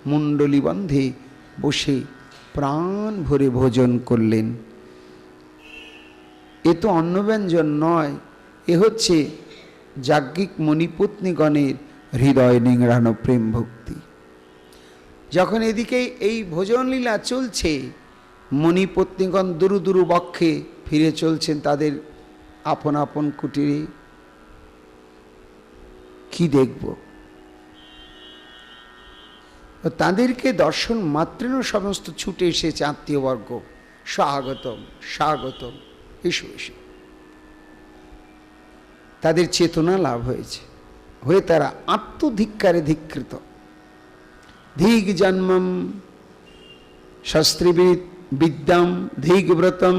মুণ্ডলীবন্ধে বসে প্রাণ ভরে ভোজন করলেন। এ তো অন্নব্যঞ্জন নয়, এ হচ্ছে যাজ্ঞিক মণিপত্নীগণের হৃদয় নিংড়ানো প্রেম ভক্তি। যখন এদিকে এই ভোজন লীলা চলছে, মণিপত্নীগণ দুরু দুরু বক্ষে ফিরে চলছেন তাদের আপন আপন কুটিরে। কি দেখব? তাদেরকে দর্শন মাত্রেন সমস্ত ছুটে এসেছে আত্মীয়বর্গ, স্বাগতম স্বাগতম, এসো এসো। তাদের চেতনা লাভ হয়েছে। হয়ে তারা আত্মধিক্কারে ধিক্কৃত। ধিক জন্মম শাস্ত্রীবিদ বিদ্যাম ধিক ব্রতম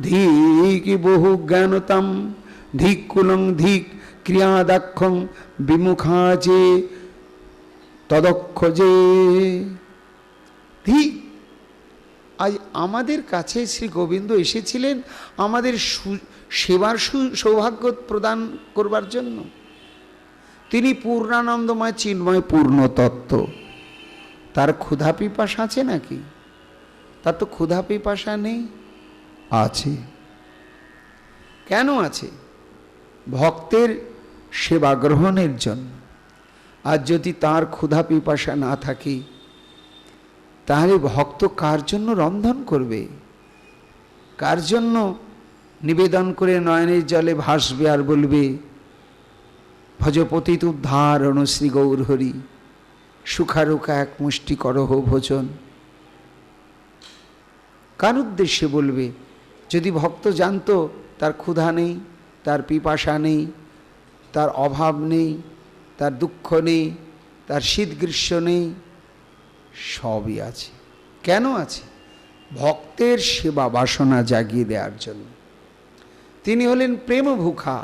ধিক বহু জ্ঞানতম ধিক কুলং ধিক ক্রিয়াদাক্ষং বিমুখা যে তদক্ষ যে। ধিক, আজ আমাদের কাছে শ্রী গোবিন্দ এসেছিলেন আমাদের সেবার সৌভাগ্য প্রদান করবার জন্য। তিনি পূর্ণানন্দময় চিন্ময় পূর্ণ তত্ত্ব। তার ক্ষুধা পিপাসা আছে নাকি? তার তো ক্ষুধা পিপাসা নেই। আছে। কেন আছে? ভক্তের সেবা গ্রহণের জন্য। আর যদি তার ক্ষুধা পিপাসা না থাকে তাহলে ভক্ত কার জন্য রন্ধন করবে? কার জন্য নিবেদন করে নয়নের জলে ভাসবে আর বলবে ভজপতিত উদ্ধারণ শ্রী গৌর হরি সুখারুখা এক মুষ্টি করহ ভোজন? কার উদ্দেশ্যে বলবে? যদি ভক্ত জানতো তার ক্ষুধা নেই, তার পিপাসা নেই, তার অভাব নেই, তার দুঃখ নেই, তার শীত গ্রীষ্ম নেই, সবই আছে। কেন আছে? ভক্তের সেবা বাসনা জাগিয়ে দেওয়ার জন্য। তিনি হলেন প্রেম ভুখা,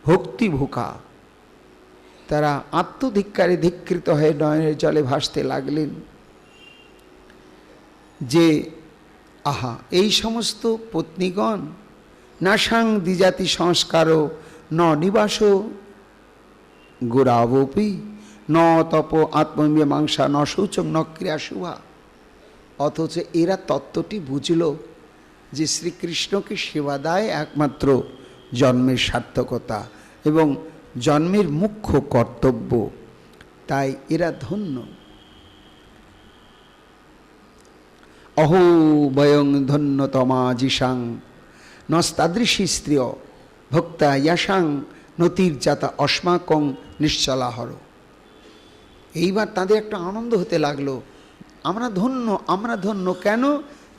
ভক্তি ভুখা। তারা আত্মধিক্কারে ধিক্কৃত হয়ে নয়নের জলে ভাসতে লাগলেন যে আহা, এই সমস্ত পত্নীগণ নাসাং দ্বিজাতি সংস্কার ন নিবাস গুরাবপি ন তপ আত্মমীমাংসা ন শৌচং ন ক্রিয়া শুভা। অথচ এরা তত্ত্বটি বুঝল যে শ্রীকৃষ্ণকে সেবা দেয় একমাত্র জন্মের সার্থকতা এবং জন্মের মুখ্য কর্তব্য। তাই এরা ধন্য। অহো বয়ং ধন্যতমা জিসাং নস্তাদৃশী স্ত্রিয় ভক্তা ইয়াসাং নতির্জাতা অস্মাকং নিশ্চলাহর। এইবার তাদের একটা আনন্দ হতে লাগলো। আমরা ধন্য, আমরা ধন্য। কেন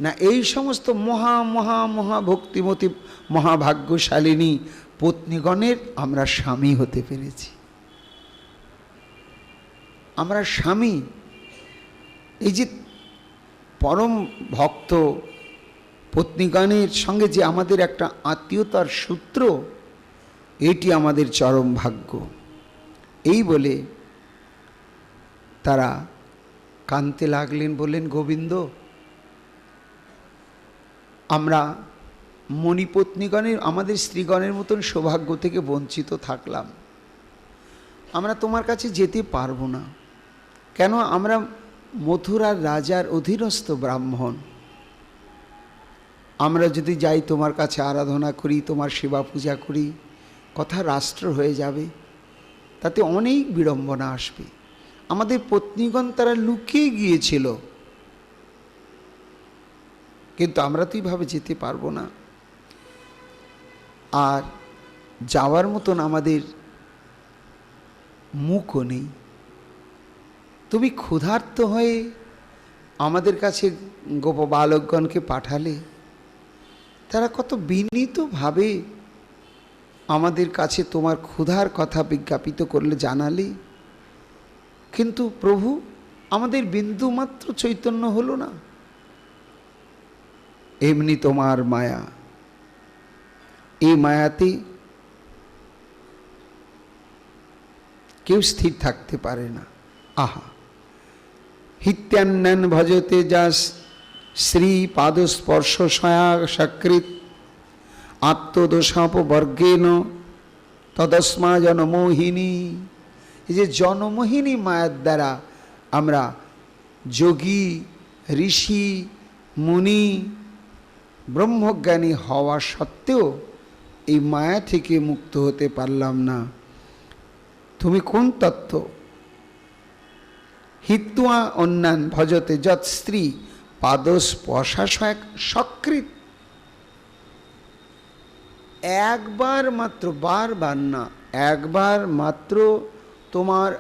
না, এই সমস্ত মহা মহা মহা ভক্তিমতী মহাভাগ্যশালিনী পত্নীগণের আমরা স্বামী হতে পেরেছি। আমরা স্বামী। এই যে পরম ভক্ত পত্নীগণের সঙ্গে যে আমাদের একটা আত্মীয়তার সূত্র, এটি আমাদের চরম ভাগ্য। এই বলে তারা কাঁদতে লাগলেন, বললেন গোবিন্দ, আমরা মণিপত্নীগণের আমাদের স্ত্রীগণের মতন সৌভাগ্য থেকে বঞ্চিত থাকলাম। আমরা তোমার কাছে যেতে পারবো না। কেন? আমরা মথুরার রাজার অধীনস্থ ব্রাহ্মণ। আমরা যদি যাই তোমার কাছে আরাধনা করি, তোমার সেবা পূজা করি, কথা রাষ্ট্র হয়ে যাবে, তাতে অনেক বিড়ম্বনা আসবে। আমাদের পত্নীগণ তারা লুকিয়ে গিয়েছিল, কিন্তু আমরা তো এইভাবে যেতে পারবো না। আর যাওয়ার মতন আমাদের মুখও নেই। তুমি ক্ষুধার্ত হয়ে আমাদের কাছে গোপ বালকগণকে পাঠালে, তারা কত বিনীতভাবে আমাদের কাছে তোমার ক্ষুধার কথা বিজ্ঞাপিত করলে, জানালে, কিন্তু প্রভু আমাদের বিন্দুমাত্র চৈতন্য হলো না। এমনি তোমার মায়া, এই মায়াতে কেউ স্থির থাকতে পারে না। আহা, হিত্যান্যান ভজতে যা শ্রী পাদস্পর্শ সকৃত আত্মদোষাপবর্গেন তদস্মা জনমোহিনী। এই যে জনমোহিনী মায়ার দ্বারা আমরা যোগী, ঋষি, মুনি, ব্রহ্মজ্ঞানী হওয়া সত্ত্বেও এই মায়া থেকে মুক্ত হতে পারলাম না। তুমি কোন তত্ত্ব? হিত্বা অন্যান ভজতে যৎ স্ত্রী পাদস্পর্শা সকৃত। একবার মাত্র, বারবার না, একবার মাত্র তোমার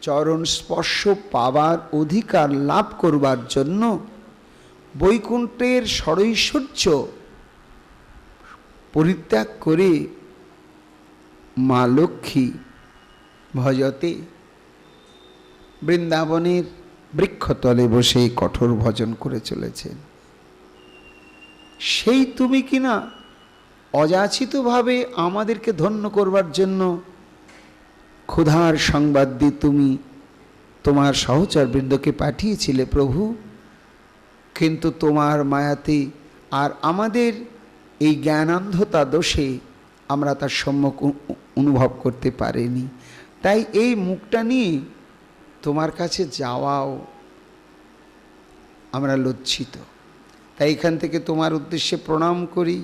চরণ স্পর্শ পাবার অধিকার লাভ করবার জন্য বৈকুণ্ঠের ষড়ৈশ্বর্য পরিত্যাগ করে মা লক্ষ্মী ভজতে, বৃন্দাবনের বৃক্ষতলে বসে কঠোর ভজন করে চলেছেন। সেই তুমি কিনা অযাচিতভাবে আমাদেরকে ধন্য করবার জন্য ক্ষুধার সংবাদ দিয়ে তুমি তোমার সহচরবৃন্দকে পাঠিয়েছিলে প্রভু, কিন্তু তোমার মায়াতে আর আমাদের এই জ্ঞানান্ধতা দোষে আমরা তার সম্মুখ অনুভব করতে পারিনি। তাই এই মুখটা নিয়ে তোমার কাছে যাওয়াও আমরা লজ্জিত। তাই এখান থেকে তোমার উদ্দেশ্যে প্রণাম করি।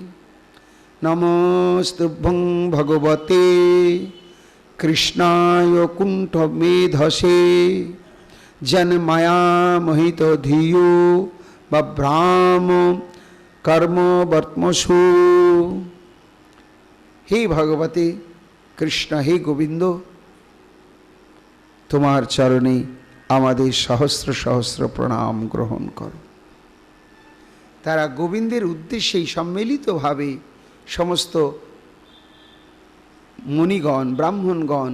নমস্তুভ্যং ভগবতে কৃষ্ণায় কুণ্ঠ মেধসে জন্মায়া মোহিত ধিয়ো বভ্রাম কর্ম বর্তমসু। হে ভগবতে কৃষ্ণ, হে গোবিন্দ, তোমার চরণে আমাদের সহস্র সহস্র প্রণাম গ্রহণ করো। তারা গোবিন্দের উদ্দেশ্যেই সম্মিলিতভাবে সমস্ত মুনিগণ ব্রাহ্মণগণ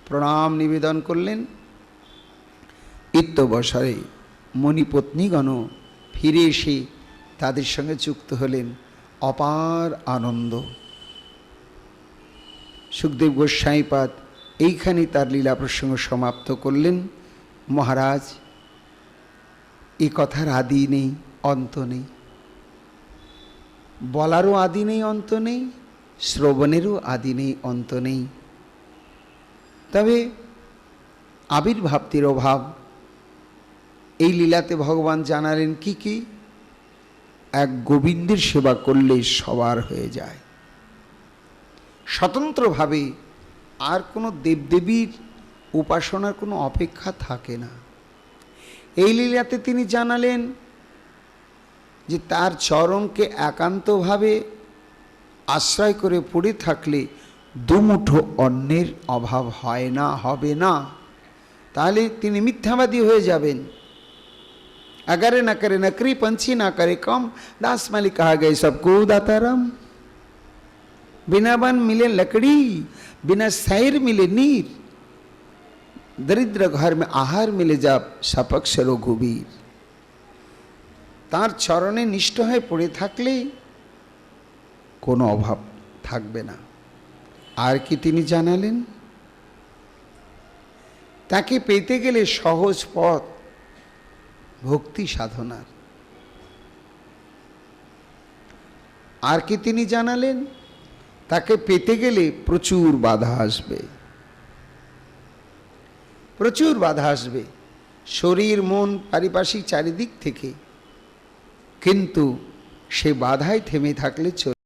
প্রণাম নিবেদন করলেন। ইত্যবসরে মণিপত্নীগণও ফিরে এসে তাদের সঙ্গে যুক্ত হলেন। অপার আনন্দ। সুখদেব গোস্বাইপাদ এইখানেই তার লীলা প্রসঙ্গ সমাপ্ত করলেন। মহারাজ, এই কথার আদি নেই, অন্ত নেই, বলারও আদি নেই, অন্ত নেই, শ্রবণেরও আদি নেই, অন্ত নেই। তবে আবির্ভাবটির অভাব। এই লীলাতে ভগবান জানালেন কি কি? এক গোবিন্দের সেবা করলে সবার হয়ে যায়। স্বতন্ত্রভাবে আর কোনো দেবদেবীর উপাসনার কোনো অপেক্ষা থাকে না। এই লীলাতে তিনি জানালেন যে তার চরণকে একান্তভাবে আশ্রয় করে পড়ে থাকলে দুমুঠো অন্নের অভাব হয় না, হবে না। তাহলে তিনি মিথ্যাবাদী হয়ে যাবেন। अगर न करे नकरी पंछी ना करे कम, दास मालिक कहा गए सबको दाताराम। बिना बन मिले लकड़ी, बिना सैर मिले नीर, दरिद्र घर में आहार मिले जा सपक्ष रघुबीर। तार चरणे निष्ठ हয়ে পড়ে থাকলে কোনো অভাব থাকবে না। আর কি তিনি জানালেন? তাকে পেতে গেলে সহজ পথ ভক্তি সাধনার। আর কি তিনি জানালেন? তাকে পেতে গেলে প্রচুর বাধা আসবে, প্রচুর বাধা আসবে, শরীর মন পারিপার্শ্বিক চারিদিক থেকে। কিন্তু সে বাধায় থেমে থাকলে